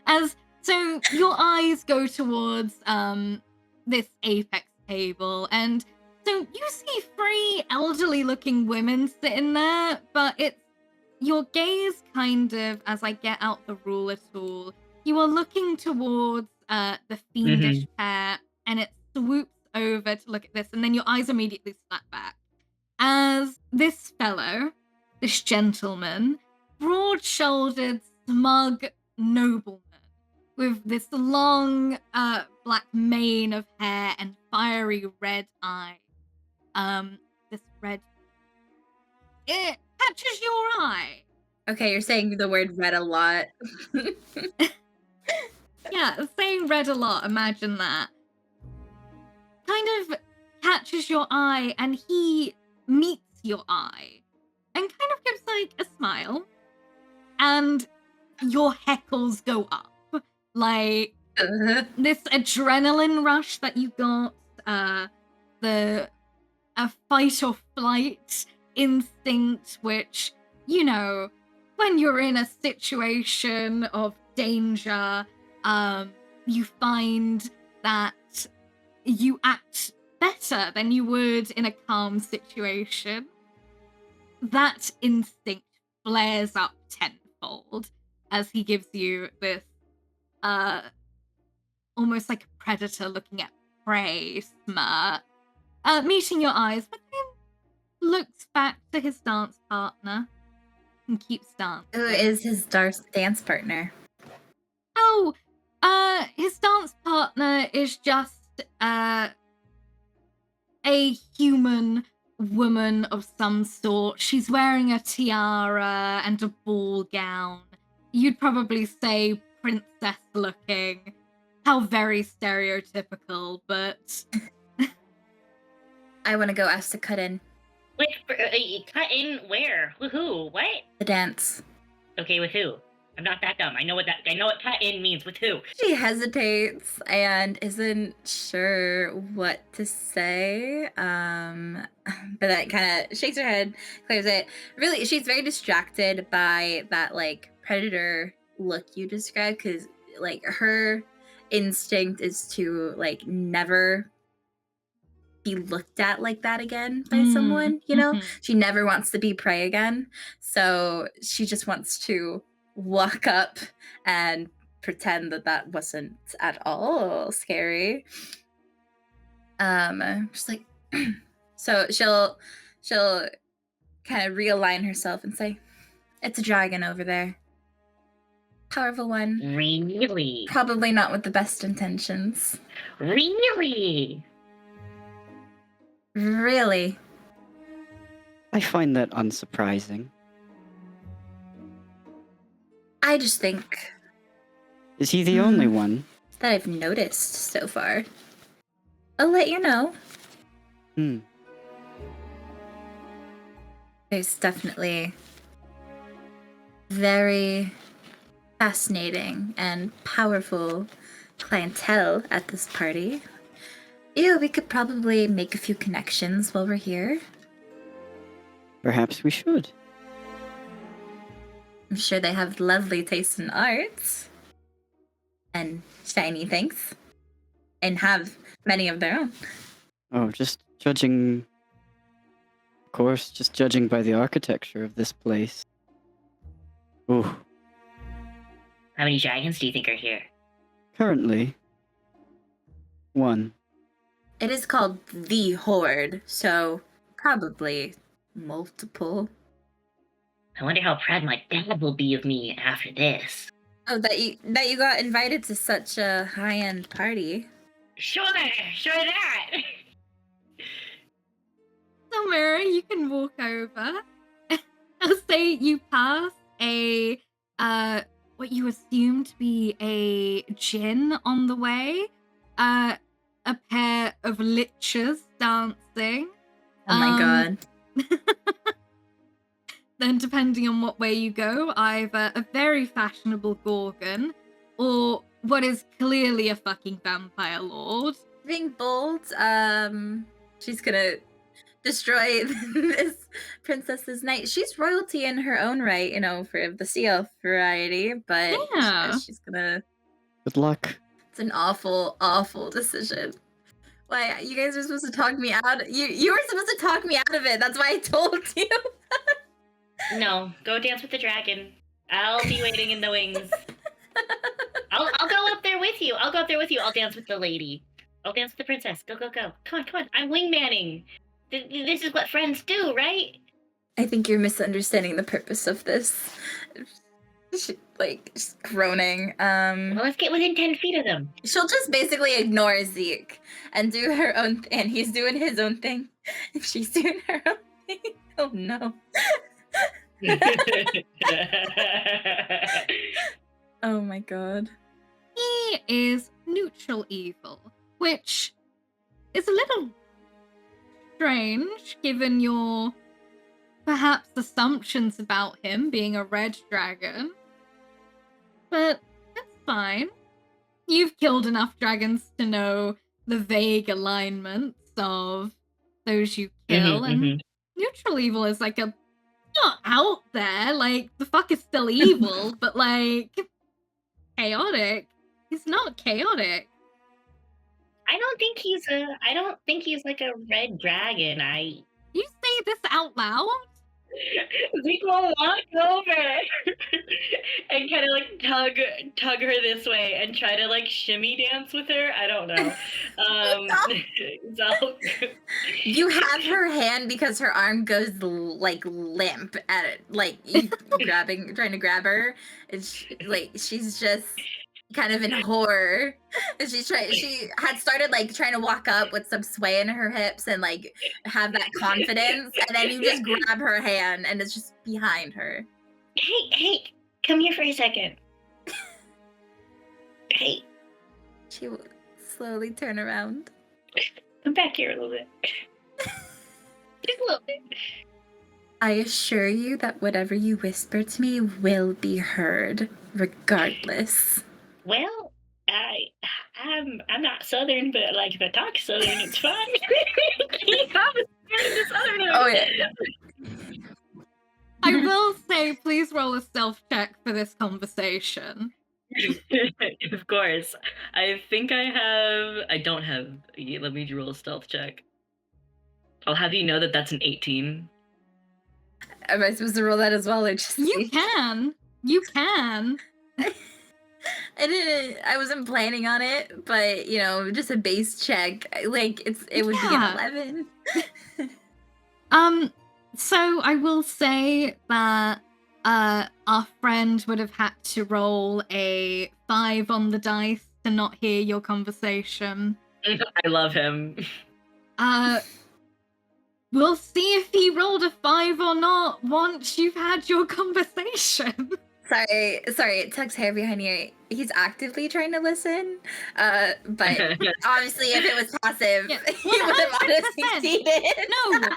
As so your eyes go towards this apex table, and so you see 3 elderly looking women sitting there, but it's your gaze kind of, as I get out the ruler tool, you are looking towards the fiendish pair, and it swoops over to look at this, and then your eyes immediately snap back. As this fellow, this gentleman, broad-shouldered, smug nobleman, with this long black mane of hair and fiery red eyes. This red... It catches your eye. Okay, you're saying the word red a lot. Yeah, saying red a lot, imagine that. Kind of catches your eye, and he meets your eye and kind of gives like a smile, and your heckles go up. Like this adrenaline rush that you got, a fight or flight instinct, which, you know, when you're in a situation of danger, you find that you act better than you would in a calm situation. That instinct flares up tenfold as he gives you this almost like a predator looking at prey smirk, meeting your eyes, but then looks back to his dance partner and keeps dancing. Who is his dance partner? Oh, his dance partner is just a human woman of some sort. She's wearing a tiara and a ball gown. You'd probably say princess looking. How very stereotypical, but... I want to go ask to cut in. Wait, cut in where? With who? What? The dance. Okay, with who? I'm not that dumb. I know what cut in means. With who? She hesitates and isn't sure what to say. But that kind of shakes her head, clears it. Really, she's very distracted by that like predator look you described, because like her instinct is to like never be looked at like that again by someone, you know? She never wants to be prey again. So she just wants to walk up and pretend that wasn't at all scary. Just like so she'll kind of realign herself and say, "It's a dragon over there. Powerful one. Really? Probably not with the best intentions." Really? Really? I find that unsurprising. I just think Is he the only one? that I've noticed so far. I'll let you know. There's definitely very fascinating and powerful clientele at this party. Yeah, we could probably make a few connections while we're here. Perhaps we should. I'm sure they have lovely taste in art. And shiny things. And have many of their own. Oh, just judging... Of course, just judging by the architecture of this place. Ooh. How many dragons do you think are here? Currently... 1. It is called the Hoard, so probably multiple. I wonder how proud my dad will be of me after this. Oh, that you got invited to such a high-end party. Sure that. Zelmira, you can walk over. I'll say you pass a what you assume to be a djinn on the way. A pair of lichers dancing. Oh my god. Then depending on what way you go, either a very fashionable gorgon or what is clearly a fucking vampire lord. Being bold, she's gonna destroy this princess's night. She's royalty in her own right, you know, for the sea elf variety, but Yeah. she's gonna... Good luck. It's an awful, awful decision. Why, you guys were supposed to talk me out. You were supposed to talk me out of it. That's why I told you. No, go dance with the dragon. I'll be waiting in the wings. I'll go up there with you. I'll go up there with you. I'll dance with the lady. I'll dance with the princess. Go, go, go. Come on. I'm wingmanning. This is what friends do, right? I think you're misunderstanding the purpose of this. Just groaning. Well, let's get within 10 feet of them. She'll just basically ignore Zeke and do her own and he's doing his own thing. And she's doing her own thing. Oh no. Oh my god. He is neutral evil, which is a little strange given your perhaps assumptions about him being a red dragon. But that's fine. You've killed enough dragons to know the vague alignments of those you kill, and neutral evil is like not out there, like the fuck is still evil, but like chaotic. He's not chaotic. I don't think he's like a red dragon. You say this out loud? Zeke will walk over and kind of like tug her this way and try to like shimmy dance with her. I don't know. So You have her hand because her arm goes like limp at it, like you trying to grab her. It's like she's just kind of in horror. And she had started like trying to walk up with some sway in her hips and like have that confidence, and then you just grab her hand and it's just behind her. Hey, come here for a second. Hey. She will slowly turn around. Come back here a little bit. Just a little bit. I assure you that whatever you whisper to me will be heard, regardless. Well, I'm not Southern, but like if I talk Southern, it's fine. Oh yeah. I will say, please roll a stealth check for this conversation. Of course. I think I don't have. Let me roll a stealth check. I'll have you know that that's an 18. Am I supposed to roll that as well? Or just You can. I wasn't planning on it, but you know, just a base check. Like it would be an 11. So I will say that our friend would have had to roll a 5 on the dice to not hear your conversation. I love him. We'll see if he rolled a 5 or not once you've had your conversation. Sorry, Tuck's hair behind your. He's actively trying to listen. But obviously, if it was passive, Yeah, he would have honestly succeeded. No, 100%.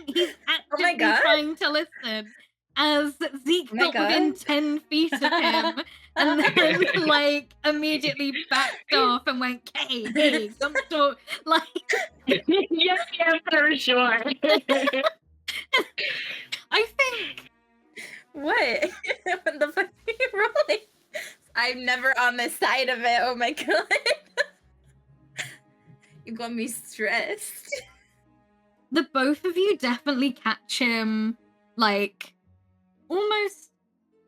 He's actively trying to listen. As Zeke got within 10 feet of him, and then like immediately backed off and went, "Hey, some sort like." Yeah, for sure. I think. What? What the fuck are you rolling? I'm never on this side of it. Oh my god. You got me stressed. The both of you definitely catch him, like, almost,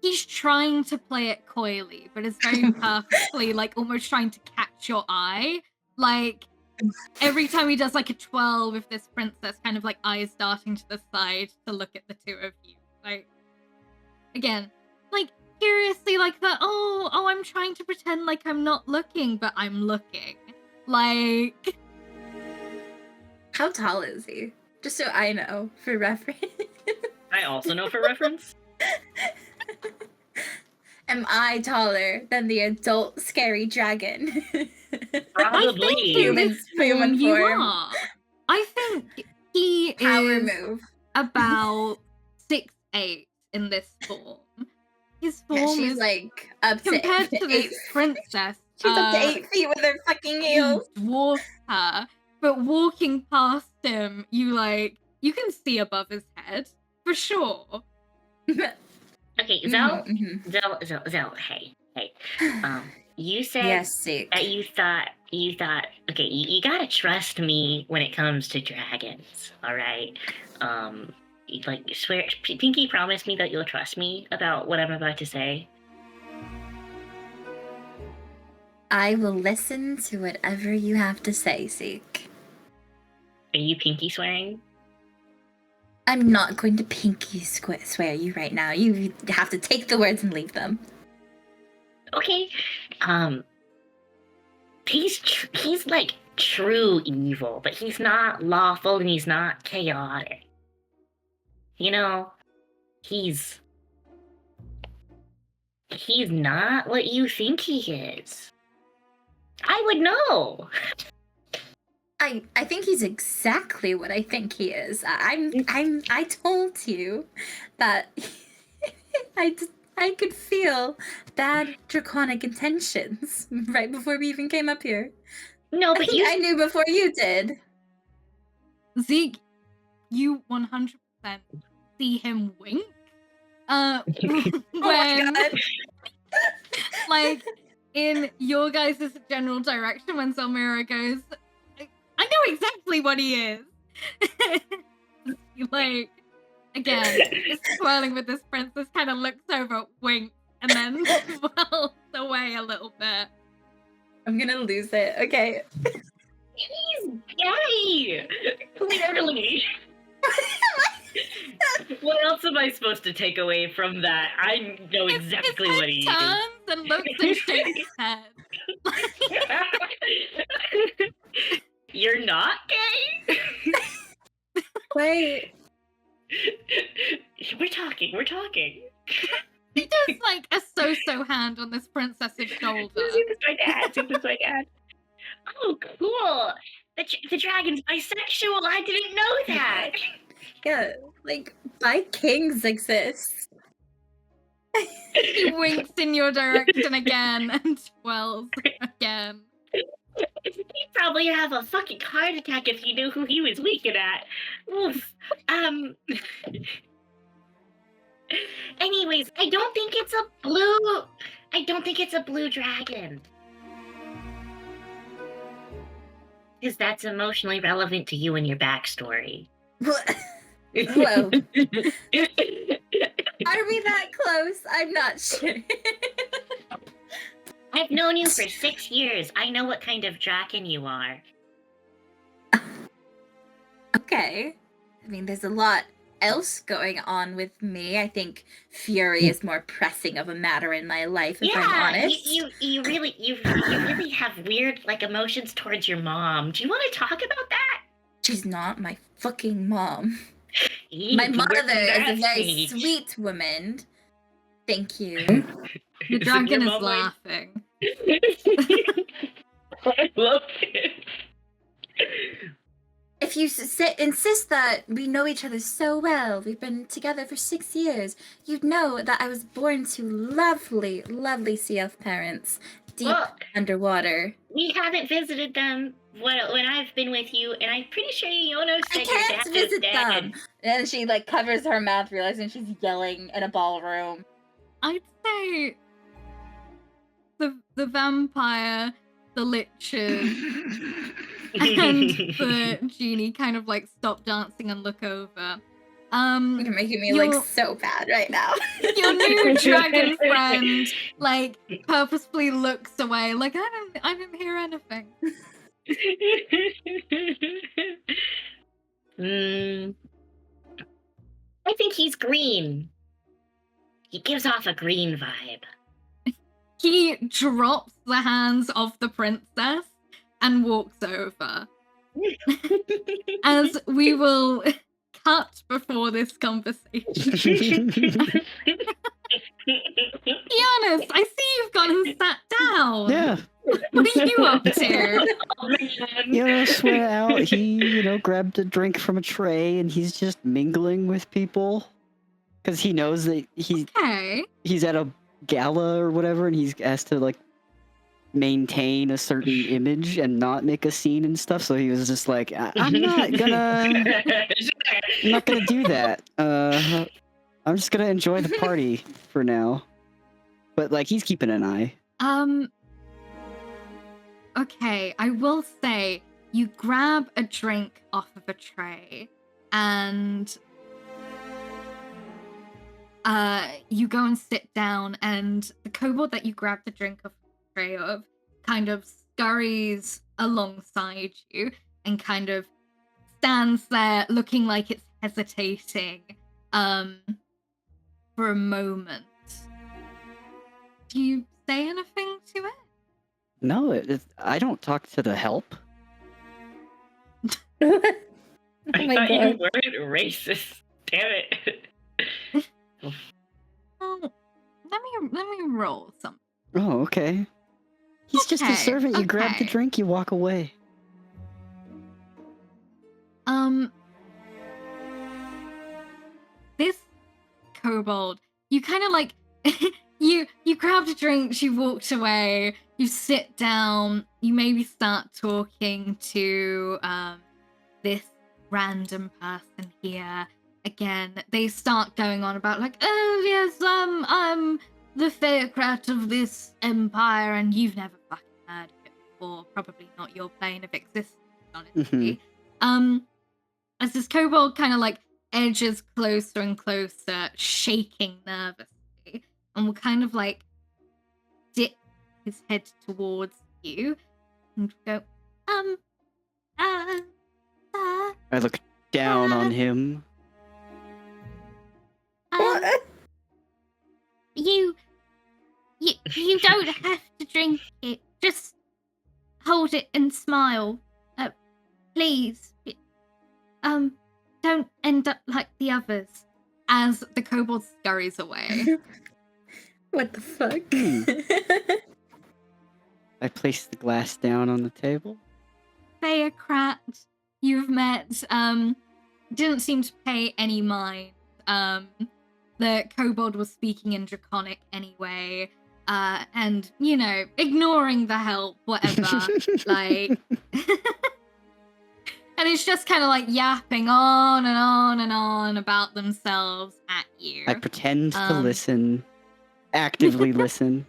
he's trying to play it coyly, but it's very purposefully, like, almost trying to catch your eye. Like, every time he does, like, a 12 with this princess, kind of, like, eyes darting to the side to look at the two of you. Like, again, like, curiously, like, that, oh, I'm trying to pretend like I'm not looking, but I'm looking. Like... How tall is he? Just so I know, for reference. I also know for reference. Am I taller than the adult scary dragon? Probably. I think in this form you form. are. I think he Power is move. about 6'8" in this form. His form Yeah, she's is like up to compared to 8 this princess. She's up to 8 feet with her fucking heels. Dwarf her, but walking past him, you can see above his head for sure. Okay, Zel, hey. You said Yes, Zeke. that you thought, okay, you gotta trust me when it comes to dragons, all right? like, swear, Pinky, promise me that you'll trust me about what I'm about to say. I will listen to whatever you have to say, Zeke. Are you pinky swearing? I'm not going to pinky swear you right now. You have to take the words and leave them. Okay. He's like true evil, but he's not lawful and he's not chaotic. You know, he's not what you think he is. I would know. I think he's exactly what I think he is. I told you that I could feel bad draconic intentions right before we even came up here. No, but I knew before you did. Zeke, you 100% see him wink. When, Oh my god. like, in your guys' general direction, when Zelmira goes, I know exactly what he is. Like, again, just swirling with this princess, kind of looks over, winks, and then swirls away a little bit. I'm gonna lose it. Okay. he's gay. Clearly. What else am I supposed to take away from that? I know exactly what he is. Turns and looks and shakes his head. You're not gay? Wait. We're talking. He does like a so-so hand on this princess's shoulder. This is my dad. Oh, cool. The dragon's bisexual. I didn't know that. Yeah, like, bi kings exist. He winks in your direction again and twirls again. He'd probably have a fucking heart attack if he knew who he was winking at. Oof. Anyways, I don't think it's a blue dragon. Because that's emotionally relevant to you and your backstory. Whoa. Are we that close? I'm not sure. I've known you for 6 years. I know what kind of dragon you are. Okay. I mean, there's a lot else going on with me. I think fury is more pressing of a matter in my life, if I'm honest. You really have weird like emotions towards your mom. Do you want to talk about that? She's not my fucking mom. My mother is a very sweet woman. Thank you. The dragon is laughing. I love it. If you insist that we know each other so well, we've been together for 6 years, you'd know that I was born to lovely, lovely sea elf parents, deep underwater. We haven't visited them when I've been with you, and I'm pretty sure Yionos said I can't visit them. And she like covers her mouth, realizing she's yelling in a ballroom. I'd say the vampire, the liches, and the genie kind of like stop dancing and look over. You're making me look so bad right now. Your new dragon friend like purposefully looks away, like I didn't hear anything. I think he's green. He gives off a green vibe. He drops the hands of the princess and walks over. As we will cut before this conversation. Yionos, I see you've gone and sat down. Yeah. What are you up to? Yionos went out. He, grabbed a drink from a tray, and he's just mingling with people because he knows that he's at a gala or whatever, and he's asked to maintain a certain image and not make a scene and stuff. So he was just like, I'm not gonna do that. I'm just gonna enjoy the party for now. But he's keeping an eye. Okay, I will say you grab a drink off of a tray and you go and sit down, and the kobold that you grab the drink of tray of kind of scurries alongside you and kind of stands there looking like it's hesitating for a moment. Do you say anything to it? No, I don't talk to the help. Oh I my thought you god. weren't racist. Damn it. Oh, let me roll something. Oh, okay. He's just a Okay, servant. You grab the okay. drink, you walk away. This kobold, you kind of like you grabbed a drink, she walked away, you sit down, you maybe start talking to this random person here. Again, they start going on about like, oh yes, I'm the theocrat of this empire, and you've never fucking heard of it before, probably not your plane of existence, honestly. As this kobold kind of like edges closer and closer, shaking nervously, and will kind of like dip his head towards you and go, I look down on him. You don't have to drink it. Just hold it and smile. Please. Don't end up like the others. As the kobold scurries away. What the fuck? I place the glass down on the table. Theocrat you've met didn't seem to pay any mind. The kobold was speaking in draconic anyway, and you know, ignoring the help, whatever. Like and it's just kind of like yapping on and on and on about themselves at you. I pretend to listen, actively listen.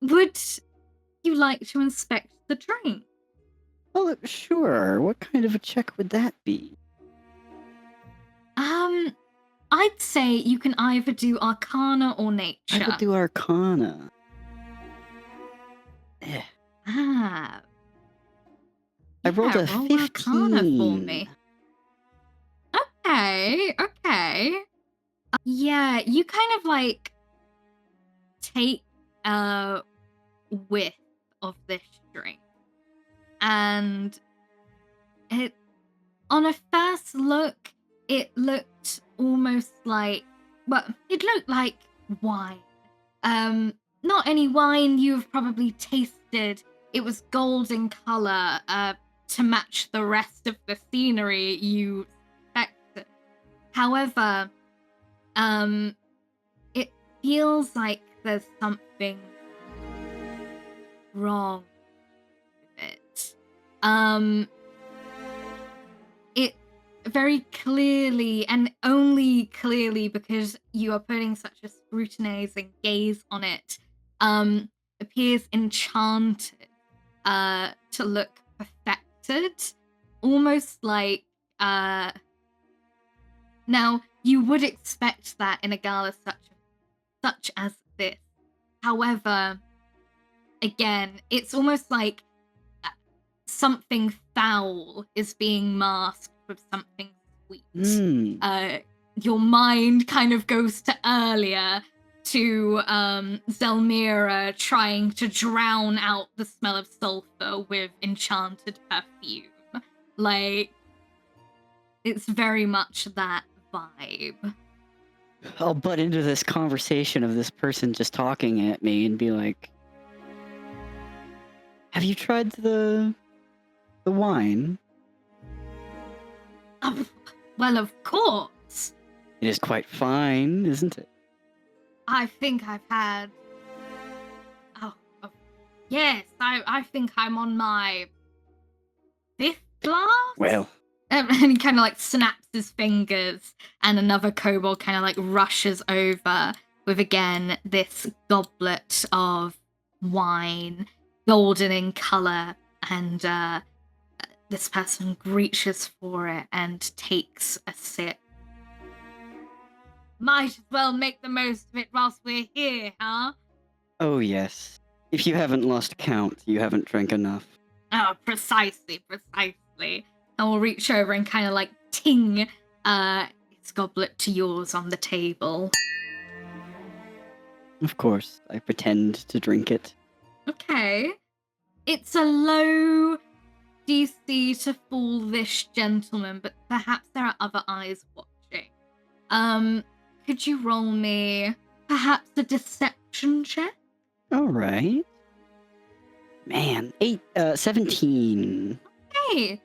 Would you like to inspect the drink? Oh, sure. What kind of a check would that be? I'd say you can either do Arcana or Nature. I would do Arcana. Ah. I rolled a roll 15. Arcana for me. Okay. Yeah, you kind of like take a whiff of this drink, and it, on a first look, it looked almost like, well, it looked like wine. Not any wine you've probably tasted. It was golden color, to match the rest of the scenery you expected. However, it feels like there's something wrong with it. It very clearly, and only clearly because you are putting such a scrutinizing gaze on it, appears enchanted, to look perfected, almost like, now you would expect that in a gala such as this. However, again, it's almost like something foul is being masked with something sweet. Your mind kind of goes to earlier, to Zelmira trying to drown out the smell of sulfur with enchanted perfume. Like, it's very much that vibe. I'll butt into this conversation of this person just talking at me and be like, have you tried the wine? Oh, well, of course. It is quite fine, isn't it? I think I've had... Oh, yes, I think I'm on my 5th glass? Well. And he kind of like snaps his fingers, and another kobold kind of like rushes over with, again, this goblet of wine, golden in color, and this person reaches for it and takes a sip. Might as well make the most of it whilst we're here, huh? Oh, yes. If you haven't lost count, you haven't drank enough. Oh, precisely. And we'll reach over and kind of like ting his goblet to yours on the table. Of course, I pretend to drink it. Okay. It's a low DC to fool this gentleman, but perhaps there are other eyes watching. Could you roll me perhaps a deception check? All right. Man, 17. Hey,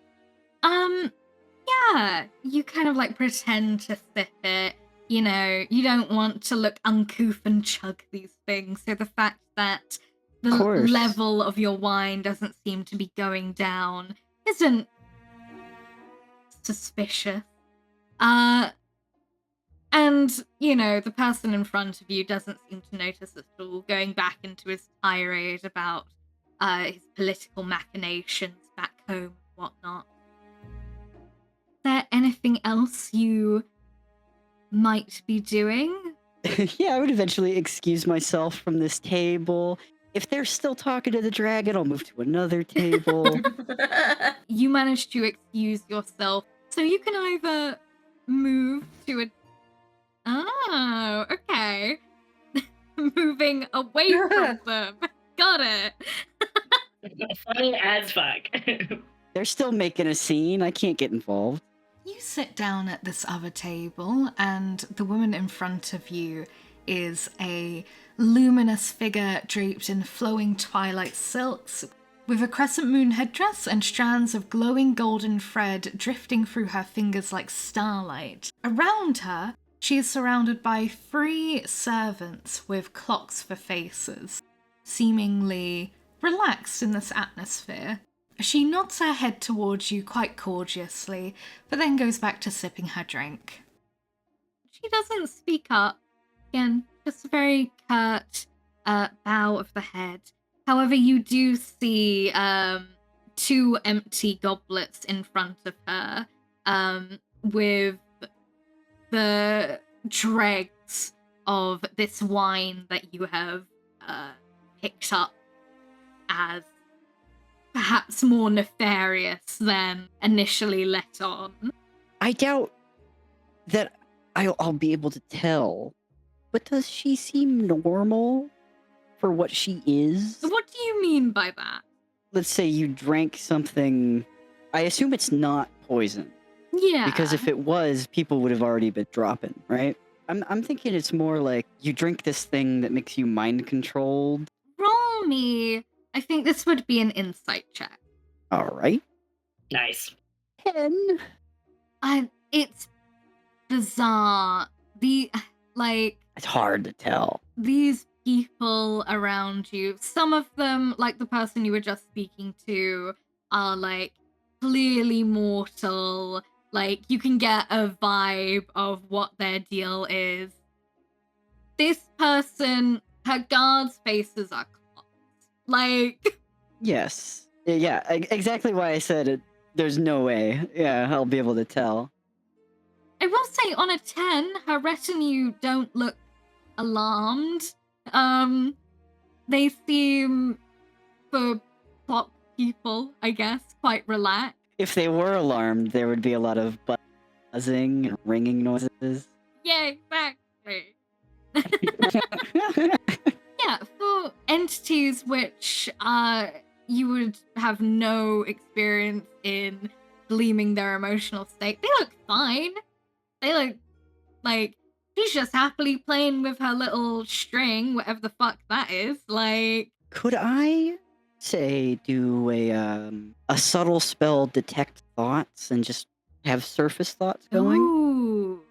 yeah, you kind of like pretend to sip it. You know, you don't want to look uncouth and chug these things. So the fact that the Course. level of your wine doesn't seem to be going down isn't suspicious. And, you know, the person in front of you doesn't seem to notice at all, going back into his tirade about his political machinations back home and whatnot. Is there anything else you might be doing? Yeah, I would eventually excuse myself from this table. If they're still talking to the dragon, I'll move to another table. You manage to excuse yourself, so you can either move to a... Oh, okay. Moving away from them. Got it. Funny as fuck. They're still making a scene. I can't get involved. You sit down at this other table, and the woman in front of you is a luminous figure draped in flowing twilight silks, with a crescent moon headdress and strands of glowing golden thread drifting through her fingers like starlight. Around her, she is surrounded by 3 servants with clocks for faces, seemingly relaxed in this atmosphere. She nods her head towards you quite courteously, but then goes back to sipping her drink. She doesn't speak up. Again, just a very curt bow of the head. However, you do see 2 empty goblets in front of her, with the dregs of this wine that you have picked up as perhaps more nefarious than initially let on. I doubt that I'll be able to tell, but does she seem normal for what she is? What do you mean by that? Let's say you drank something. I assume it's not poison. Yeah. Because if it was, people would have already been dropping, right? I'm thinking it's more like you drink this thing that makes you mind controlled. Roll me. I think this would be an insight check. All right. Nice. 10. It's bizarre. It's hard to tell. These people around you, some of them, like the person you were just speaking to, are like clearly mortal. Like, you can get a vibe of what their deal is. This person, her guards' faces are clocks. Like... Yes. Yeah, exactly why I said it. There's no way. Yeah, I'll be able to tell. I will say, on a 10, her retinue don't look alarmed. They seem, for clock people, I guess, quite relaxed. If they were alarmed, there would be a lot of buzzing and ringing noises. Yeah, exactly. Yeah, for entities which you would have no experience in gleaming their emotional state, they look fine. They look like she's just happily playing with her little string, whatever the fuck that is. Like, Could I say do a subtle spell detect thoughts and just have surface thoughts going? ooh,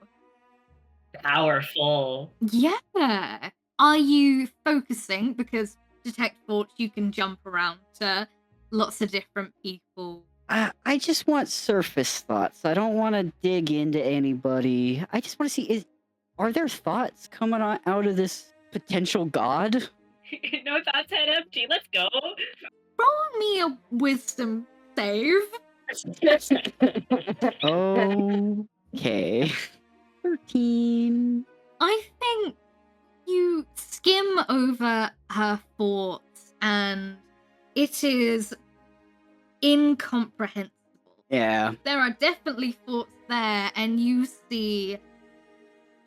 Powerful. yeah. Are you focusing? Because detect thoughts, you can jump around to lots of different people. I just want surface thoughts. I don't want to dig into anybody. I just want to see, are there thoughts coming out of this potential god? No thoughts head empty. Let's go. Roll me a wisdom save. Okay. 13. I think you skim over her thoughts and it is incomprehensible. Yeah. There are definitely thoughts there, and you see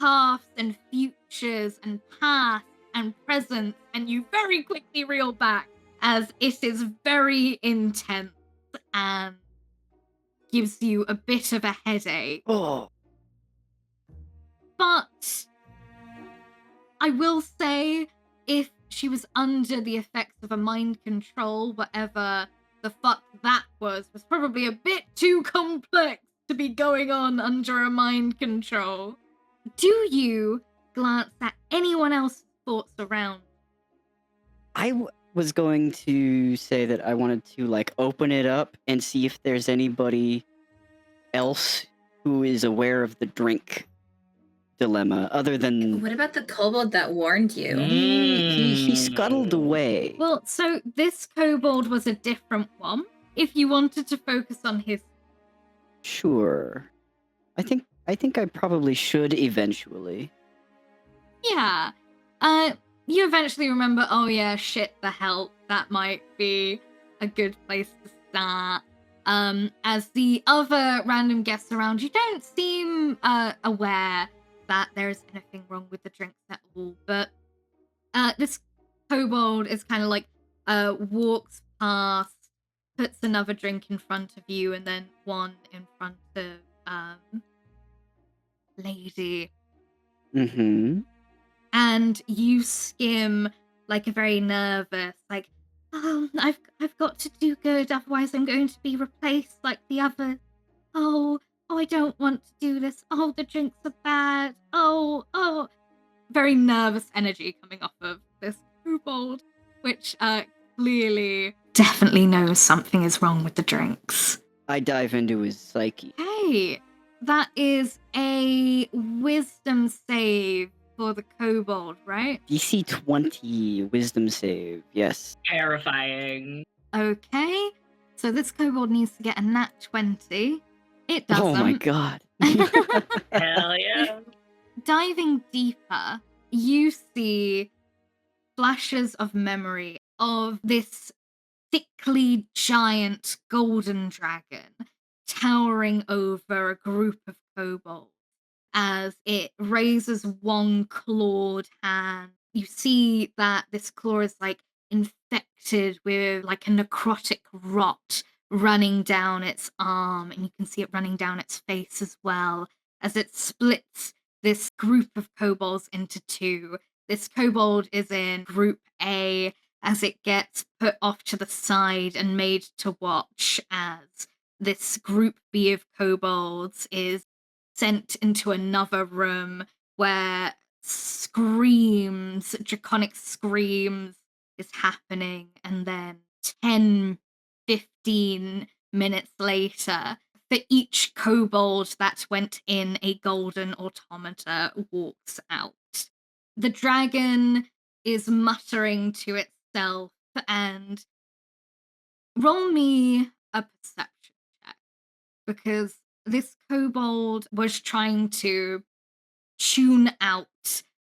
paths and futures and past and present, and you very quickly reel back as it is very intense and gives you a bit of a headache. Oh. But I will say, if she was under the effects of a mind control, whatever the fuck that was probably a bit too complex to be going on under a mind control. Do you glance at anyone else's thoughts around? Was going to say that I wanted to like open it up and see if there's anybody else who is aware of the drink dilemma other than What about the kobold that warned you? he scuttled away. Well, so this kobold was a different one. If you wanted to focus on his, Sure. I think I probably should eventually. yeah. You eventually remember, oh yeah, shit, the help. That might be a good place to start. As the other random guests around you don't seem aware that there's anything wrong with the drinks at all. But this kobold is kind of like walks past, puts another drink in front of you, and then one in front of Lady. Mm-hmm. And you skim like a very nervous, like, oh, I've got to do good, otherwise I'm going to be replaced like the others. Oh, I don't want to do this. Oh, the drinks are bad. Oh. Very nervous energy coming off of this kobold, which clearly definitely knows something is wrong with the drinks. I dive into his psyche. Hey, that is a wisdom save for the kobold, right? DC 20 wisdom save. Yes. Terrifying. Okay, so this kobold needs to get a nat 20. It doesn't. Oh my god. Hell yeah. Diving deeper, you see flashes of memory of this thickly giant golden dragon towering over a group of kobolds as it raises one clawed hand. You see that this claw is like infected with like a necrotic rot running down its arm, and you can see it running down its face as well as it splits this group of kobolds into two. This kobold is in group A as it gets put off to the side and made to watch as this group B of kobolds is sent into another room where draconic screams is happening, and then 10, 15 minutes later, for each kobold that went in, a golden automata walks out. The dragon is muttering to itself, and roll me a perception check, because this kobold was trying to tune out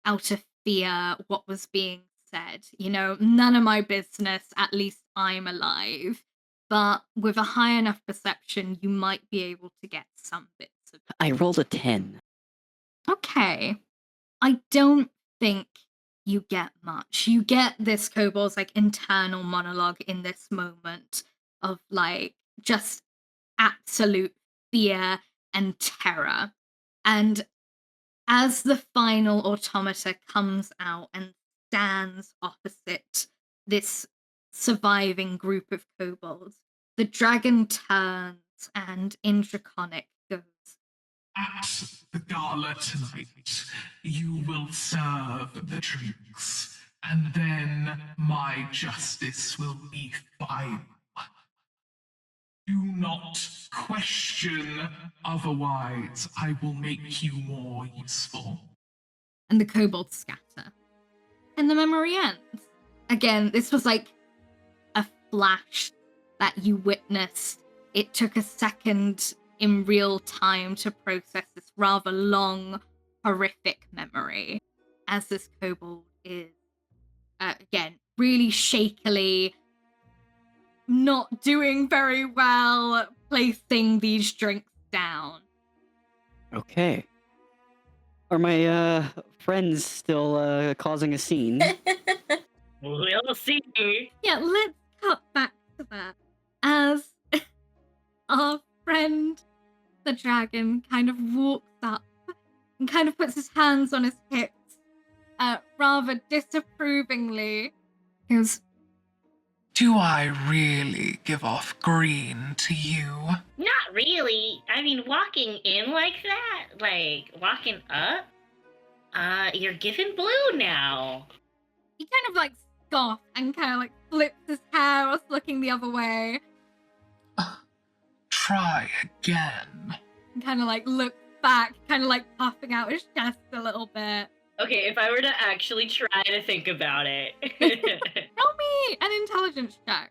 of fear what was being said. You know, none of my business, at least I'm alive. But with a high enough perception, you might be able to get some bits of it. I rolled a 10. Okay. I don't think you get much. You get this kobold's like internal monologue in this moment of like just absolute fear and terror. And as the final automata comes out and stands opposite this surviving group of kobolds, the dragon turns and in draconic goes, At the gala tonight, you will serve the drinks, and then my justice will be final. Do not question, otherwise I will make you more useful. and the kobolds scatter. And the memory ends. Again, this was like a flash that you witnessed. It took a second in real time to process this rather long horrific memory as this kobold is, again, really shakily not doing very well placing these drinks down. Okay. Are my friends still causing a scene? We'll see. Yeah, let's cut back to that. As our friend, the dragon, kind of walks up and kind of puts his hands on his hips, rather disapprovingly. He goes, Do I really give off green to you? Not really. I mean, walking in like that, like walking up, you're giving blue now. he kind of like scoffs and kind of like flips his hair whilst looking the other way Try again. and kind of like looks back, kind of like puffing out his chest a little bit. Okay, if I were to actually try to think about it. Roll me an intelligence check.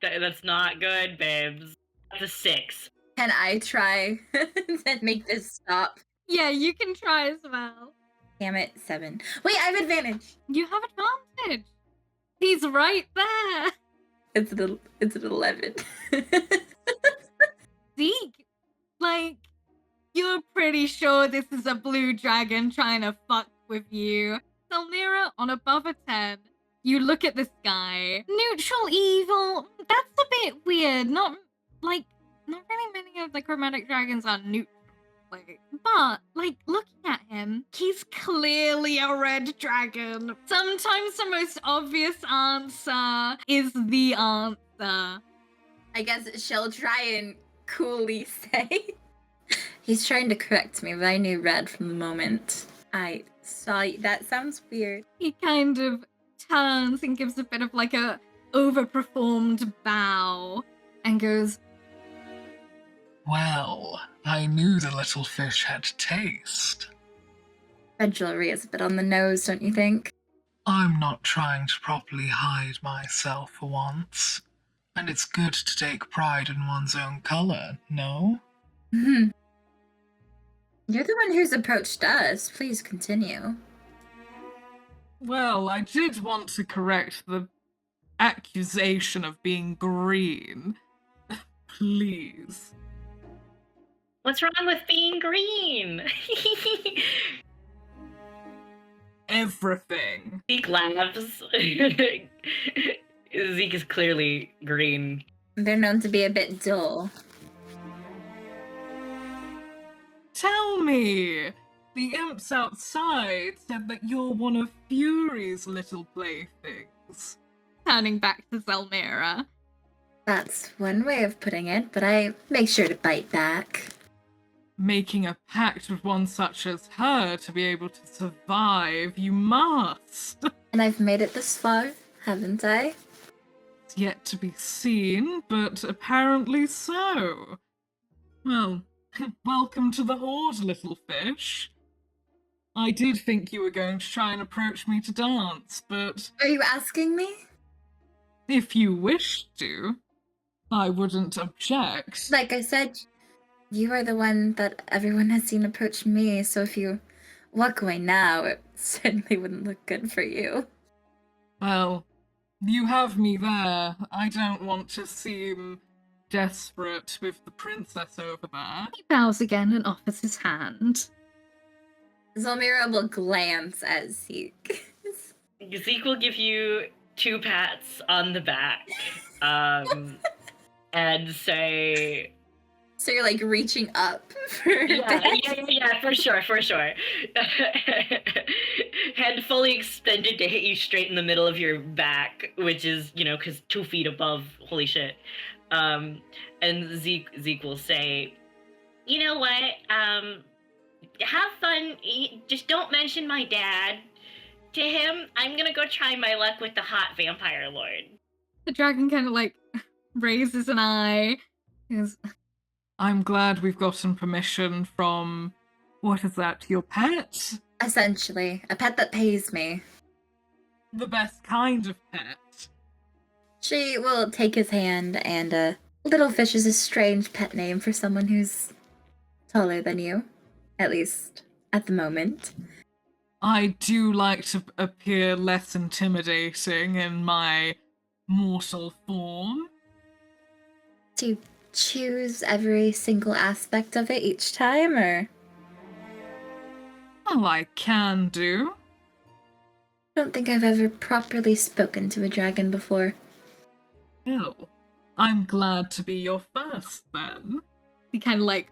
That's not good, babes. That's a 6. Can I try and make this stop? Yeah, you can try as well. Damn it, 7. Wait, I have advantage. You have advantage. He's right there. It's an 11. Zeke, like, you're pretty sure this is a blue dragon trying to fuck with you. Zelmira, on above a 10, you look at this guy. Neutral evil, that's a bit weird. Not really many of the chromatic dragons are neutral. But, like, looking at him, he's clearly a red dragon. Sometimes the most obvious answer is the answer. I guess she'll try and coolly say. He's trying to correct me, but I knew red from the moment I saw you. That sounds weird. He kind of turns and gives a bit of like a overperformed bow and goes, Well, I knew the little fish had taste. Red jewelry is a bit on the nose, don't you think? I'm not trying to properly hide myself for once. And it's good to take pride in one's own color, no? You're the one who's approached us. Please continue. Well, I did want to correct the accusation of being green. Please. What's wrong with being green? Everything. Zeke laughs. Zeke is clearly green. They're known to be a bit dull. Tell me! The imps outside said that you're one of Fury's little playthings. turning back to Zelmira. That's one way of putting it, but I make sure to bite back. Making a pact with one such as her to be able to survive, you must! And I've made it this far, haven't I? It's yet to be seen, but apparently so. Well, welcome to the Hoard, little fish. I did think you were going to try and approach me to dance, but Are you asking me? if you wish to, I wouldn't object. Like I said, you are the one that everyone has seen approach me, so if you walk away now, it certainly wouldn't look good for you. Well, you have me there. I don't want to seem desperate with the princess over there. He bows again and offers his hand. Zelmira will glance at Zeke. Zeke will give you 2 pats on the back, and say, So you're like reaching up for yeah, for sure. Hand fully extended to hit you straight in the middle of your back, which is, because 2 feet above, holy shit. And Zeke will say, you know what, have fun, just don't mention my dad to him. I'm gonna go try my luck with the hot vampire lord. The dragon kind of like raises an eye. He goes, I'm glad we've gotten permission from, what is that, your pet? Essentially, a pet that pays me. The best kind of pet. She will take his hand, and Little Fish is a strange pet name for someone who's taller than you. At least, at the moment. I do like to appear less intimidating in my mortal form. Do you choose every single aspect of it each time, or? Well, I can do. I don't think I've ever properly spoken to a dragon before. Well, I'm glad to be your first then. He kind of like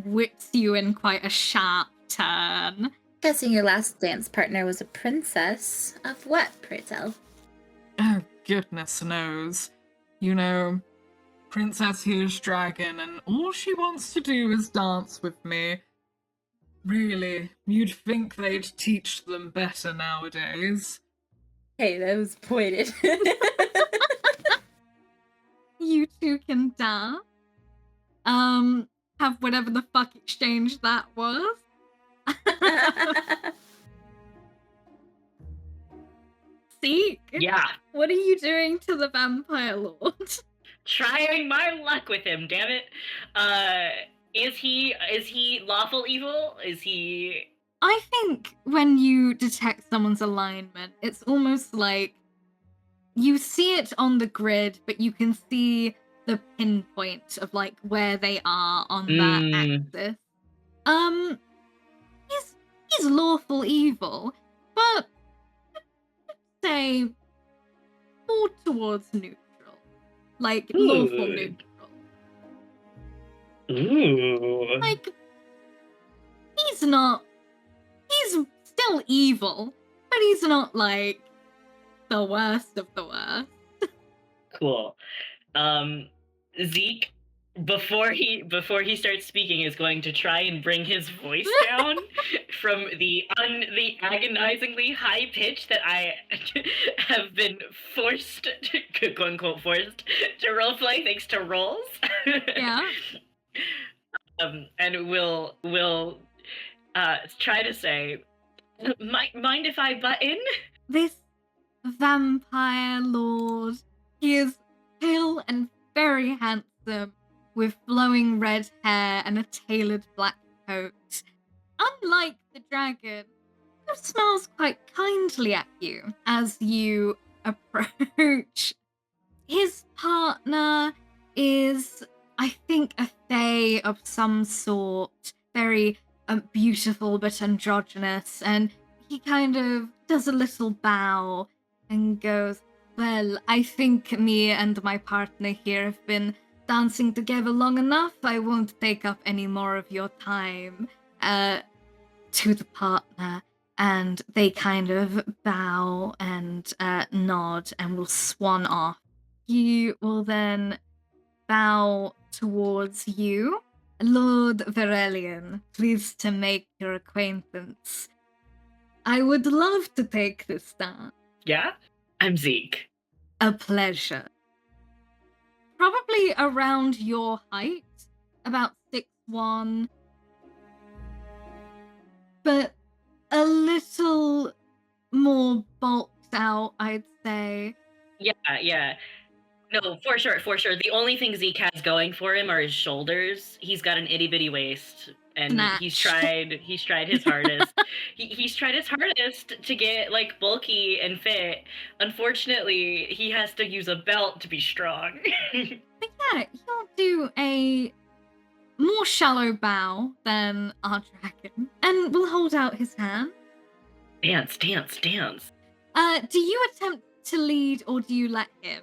whips you in quite a sharp turn. Guessing your last dance partner was a princess. Of what, pray tell? Oh, goodness knows. You know, Princess here's dragon, and all she wants to do is dance with me. Really, you'd think they'd teach them better nowadays. Hey, that was pointed. You two can dance. Have whatever the fuck exchange that was. Zeke, Yeah, what are you doing to the vampire lord? trying my luck with him. Damn it. Is he lawful evil? Is he? I think when you detect someone's alignment, it's almost like you see it on the grid, but you can see the pinpoint of like where they are on that axis. He's lawful evil, but I'd say more towards neutral. Like lawful Good. neutral. Ooh. Like he's still evil, but he's not like the worst of the worst. Cool. Zeke, before he starts speaking, is going to try and bring his voice down from the agonizingly high pitch that I have been forced, quote unquote forced, to roleplay thanks to rolls. Yeah. And we'll try to say, mind if I butt in? This vampire lord, he is pale and very handsome, with flowing red hair and a tailored black coat. Unlike the dragon, who smiles quite kindly at you as you approach. His partner is, I think, a fae of some sort, very beautiful but androgynous, and he kind of does a little bow and goes, well, I think me and my partner here have been dancing together long enough. I won't take up any more of your time. To the partner, and they kind of bow and nod and will swan off. He will then bow towards you. Lord Verelian, pleased to make your acquaintance. I would love to take this dance. Yeah? I'm Zeke. A pleasure. Probably around your height, about 6'1", but a little more bulked out, I'd say. Yeah. No, for sure. The only thing Zeke has going for him are his shoulders. He's got an itty bitty waist, and he's tried his hardest. He's tried his hardest to get like bulky and fit. Unfortunately, he has to use a belt to be strong. But yeah, he'll do a more shallow bow than our dragon, and will hold out his hand. Dance. Do you attempt to lead, or do you let him?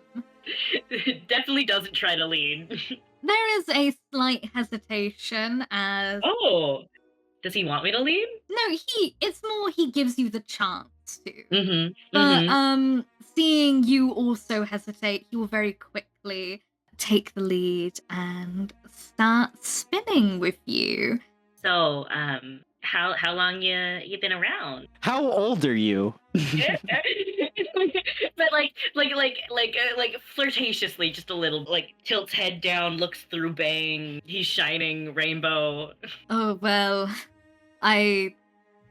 Definitely doesn't try to lead. There is a slight hesitation as... Oh, does he want me to lead? No, it's more he gives you the chance to. Mm-hmm. But seeing you also hesitate, he will very quickly take the lead and start spinning with you. So, how long you been around? How old are you? But like flirtatiously, just a little, like tilts head down, looks through Bang. He's shining rainbow. Oh, well, I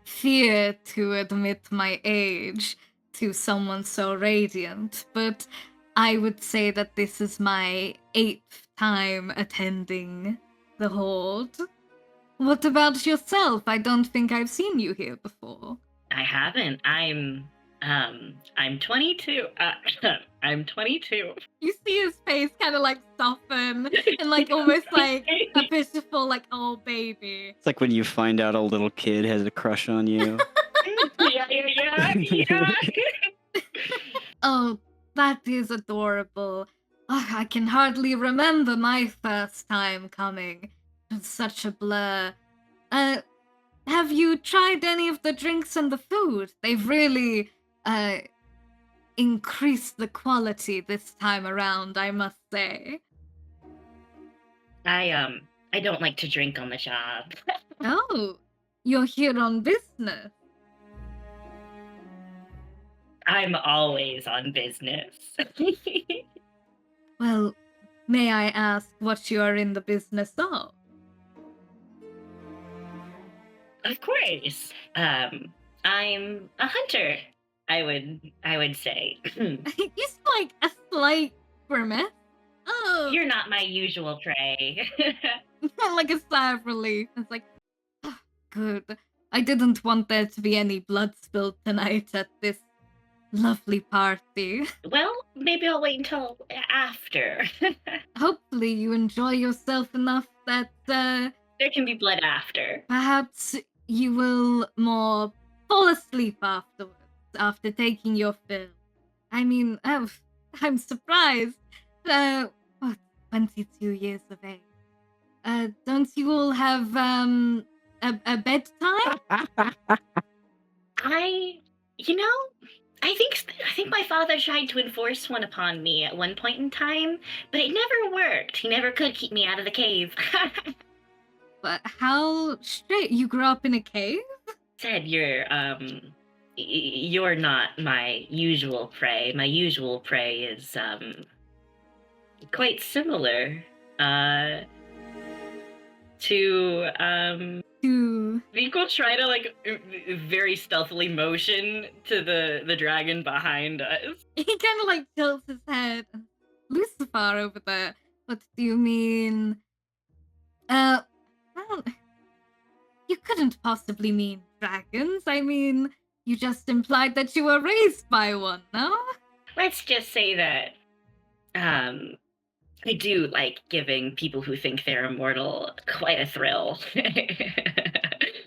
fear to admit my age to someone so radiant, but I would say that this is my 8th time attending the Hoard. What about yourself? I don't think I've seen you here before. I haven't. I'm 22. I'm 22. You see his face kind of like soften and like almost like a pitiful, like, oh baby. It's like when you find out a little kid has a crush on you. yeah. Oh, that is adorable. Oh, I can hardly remember my first time coming. It was such a blur. Have you tried any of the drinks and the food? They've really, increased the quality this time around, I must say. I don't like to drink on the job. Oh, you're here on business. I'm always on business. Well, may I ask what you are in the business of? Of course. I'm a hunter. I would say. You see, like, a slight grimace. Oh, You're not my usual prey. like a sigh of relief. It's like, "Ah, good. I didn't want there to be any blood spilled tonight at this lovely party. Well, maybe I'll wait until after. Hopefully you enjoy yourself enough that, There can be blood after. perhaps you will more fall asleep afterwards, after taking your fill. I mean, oh, I'm surprised. What, 22 years of age. Don't you all have, a bedtime? I think my father tried to enforce one upon me at one point in time, but it never worked. He never could keep me out of the cave. But how straight? You grew up in a cave? Said you're not my usual prey. My usual prey is quite similar to To Zeke will try to like very stealthily motion to the dragon behind us. he kind of like tilts his head. Lucifer over there. What do you mean? Well, you couldn't possibly mean dragons. I mean, you just implied that you were raised by one, no? Let's just say that I do like giving people who think they're immortal quite a thrill.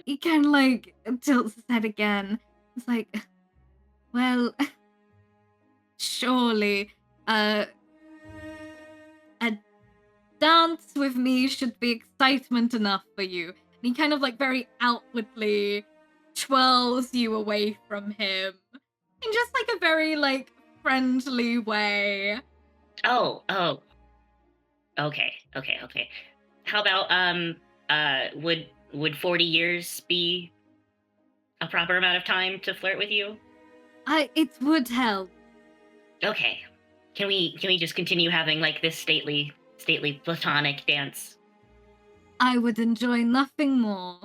He kind of like tilts his head again. It's like, well, surely, a dance with me should be excitement enough for you. And he kind of like very outwardly twirls you away from him in just like a very like friendly way. Oh. Okay. How about would 40 years be a proper amount of time to flirt with you? It would help. Okay. Can we just continue having like this stately platonic dance? I would enjoy nothing more.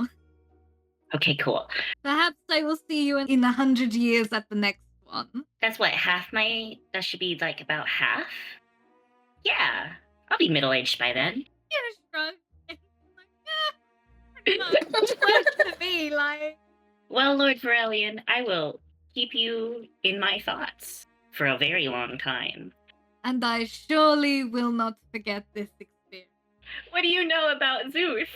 Okay, cool. Perhaps I will see you in 100 years at the next one. That's what that should be like about half? Yeah. I'll be middle-aged by then. Shrug. Pretty much. Works to me, like. Well, Lord Varelian, I will keep you in my thoughts for a very long time. And I surely will not forget this experience. What do you know about Zeus?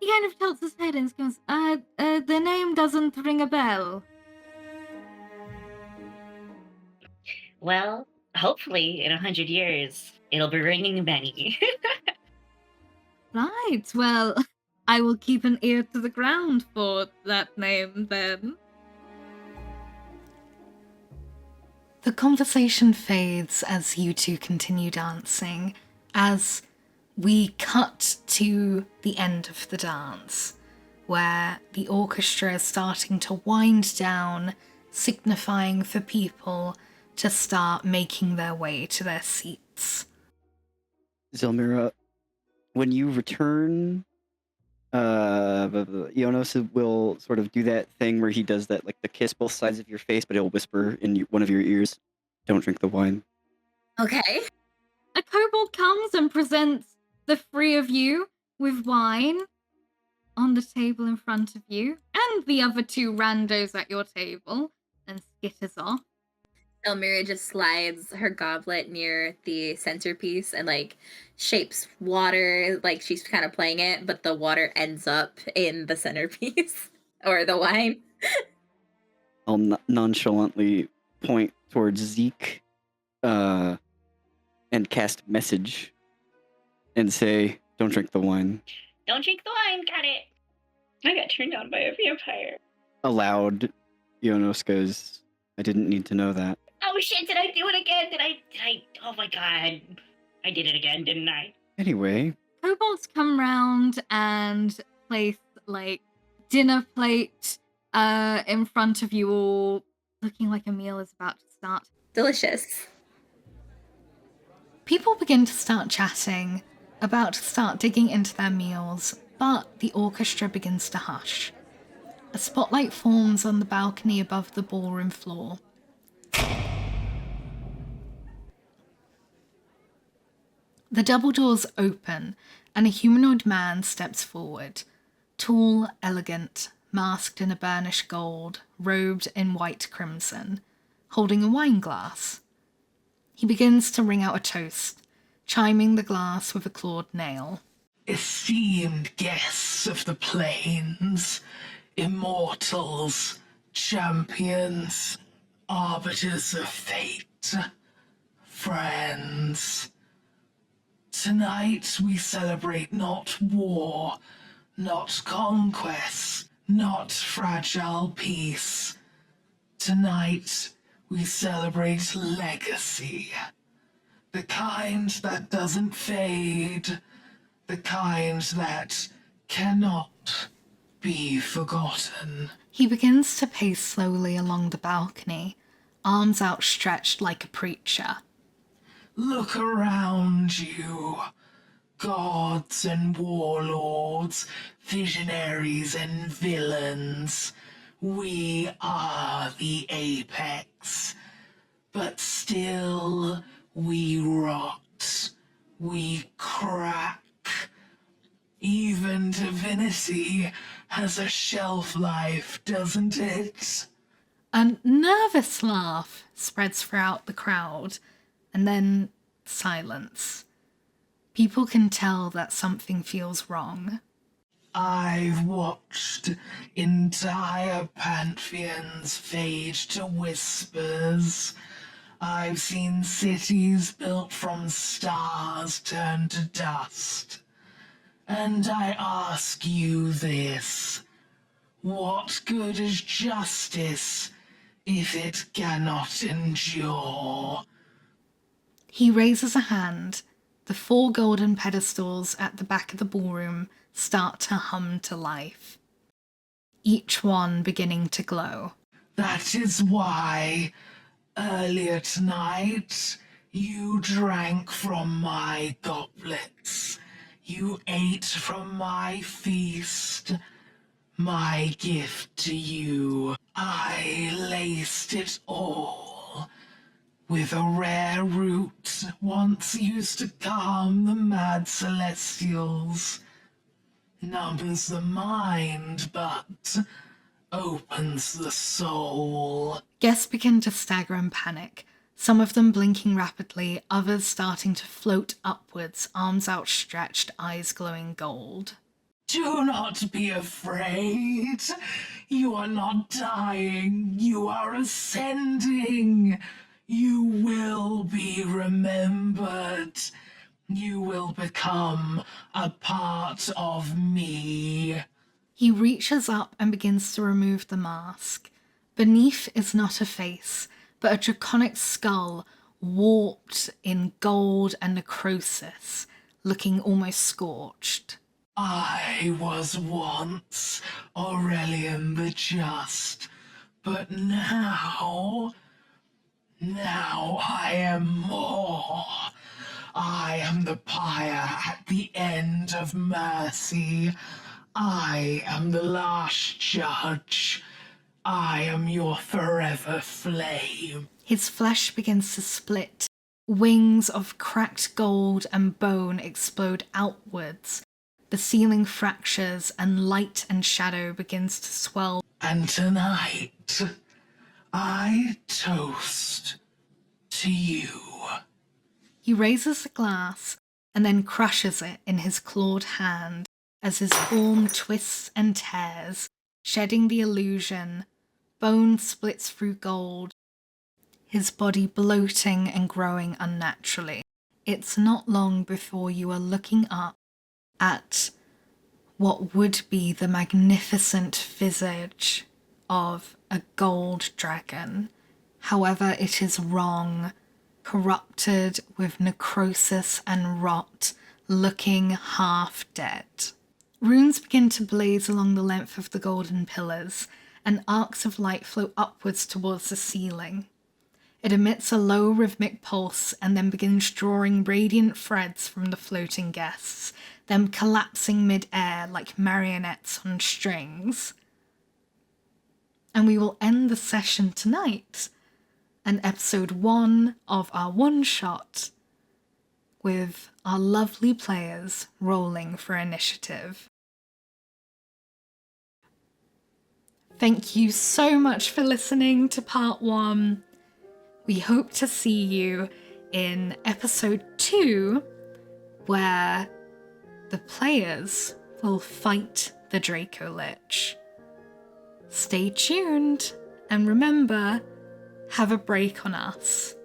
He kind of tilts his head and goes, the name doesn't ring a bell. Well, hopefully in 100 years, it'll be ringing many. Right, well, I will keep an ear to the ground for that name then. The conversation fades as you two continue dancing, as we cut to the end of the dance, where the orchestra is starting to wind down, signifying for people to start making their way to their seats. Zelmira, when you return, Yionos will sort of do that thing where he does that, like the kiss both sides of your face, but he'll whisper in one of your ears, "Don't drink the wine." Okay. A kobold comes and presents the three of you with wine. on the table in front of you and the other two randos at your table and skitters off. Zelmira just slides her goblet near the centerpiece and like shapes water like she's kind of playing it, but the water ends up in the centerpiece or the wine. I'll nonchalantly point towards Zeke and cast message and say, "Don't drink the wine." Don't drink the wine, got it. I got turned on by a vampire. Aloud, Yionos goes, "I didn't need to know that." Oh shit, did I do it again? Did I, oh my god. I did it again, didn't I? Anyway, Kobolds come round and place like dinner plate in front of you all, looking like a meal is about to start. Delicious. People begin to start chatting, about to start digging into their meals, but the orchestra begins to hush. A spotlight forms on the balcony above the ballroom floor. The double doors open, and a humanoid man steps forward. Tall, elegant, masked in a burnished gold, robed in white crimson, holding a wine glass. He begins to ring out a toast, chiming the glass with a clawed nail. Esteemed guests of the plains, immortals, champions, arbiters of fate, friends. Tonight we celebrate not war, not conquest, not fragile peace. Tonight we celebrate legacy. The kind that doesn't fade, the kind that cannot be forgotten. He begins to pace slowly along the balcony, arms outstretched like a preacher. Look around you. Gods and warlords, visionaries and villains. We are the apex. But still, we rot. We crack. Even divinity has a shelf life, doesn't it? A nervous laugh spreads throughout the crowd, and then silence. People can tell that something feels wrong. I've watched entire pantheons fade to whispers. I've seen cities built from stars turn to dust. And I ask you this. What good is justice if it cannot endure? He raises a hand. The 4 golden pedestals at the back of the ballroom start to hum to life, each one beginning to glow. That is why, earlier tonight, you drank from my goblets. You ate from my feast. My gift to you. I laced it all with a rare root once used to calm the mad celestials. Numbs the mind, but opens the soul. Guests begin to stagger and panic, some of them blinking rapidly, others starting to float upwards, arms outstretched, eyes glowing gold. Do not be afraid. You are not dying. You are ascending. You will be remembered. You will become a part of me. He reaches up and begins to remove the mask. Beneath is not a face, but a draconic skull warped in gold and necrosis, looking almost scorched. I was once Aurelian the Just, but now I am more. I am the pyre at the end of mercy. I am the last judge. I am your forever flame. His flesh begins to split. Wings of cracked gold and bone explode outwards. The The ceiling fractures and light and shadow begins to swell. And tonight, I toast to you. He raises the glass and then crushes it in his clawed hand as his form twists and tears, shedding the illusion. Bone splits through gold, his body bloating and growing unnaturally. It's not long before you are looking up at what would be the magnificent visage of a gold dragon. However, it is wrong, corrupted with necrosis and rot, looking half dead. Runes begin to blaze along the length of the golden pillars, and arcs of light flow upwards towards the ceiling. It emits a low rhythmic pulse and then begins drawing radiant threads from the floating guests, them collapsing mid-air like marionettes on strings. And we will end the session tonight, and episode 1 of our one-shot, with our lovely players rolling for initiative. Thank you so much for listening to part 1. We hope to see you in episode 2, where the players will fight the Draco Lich. Stay tuned, and remember, have a break on us.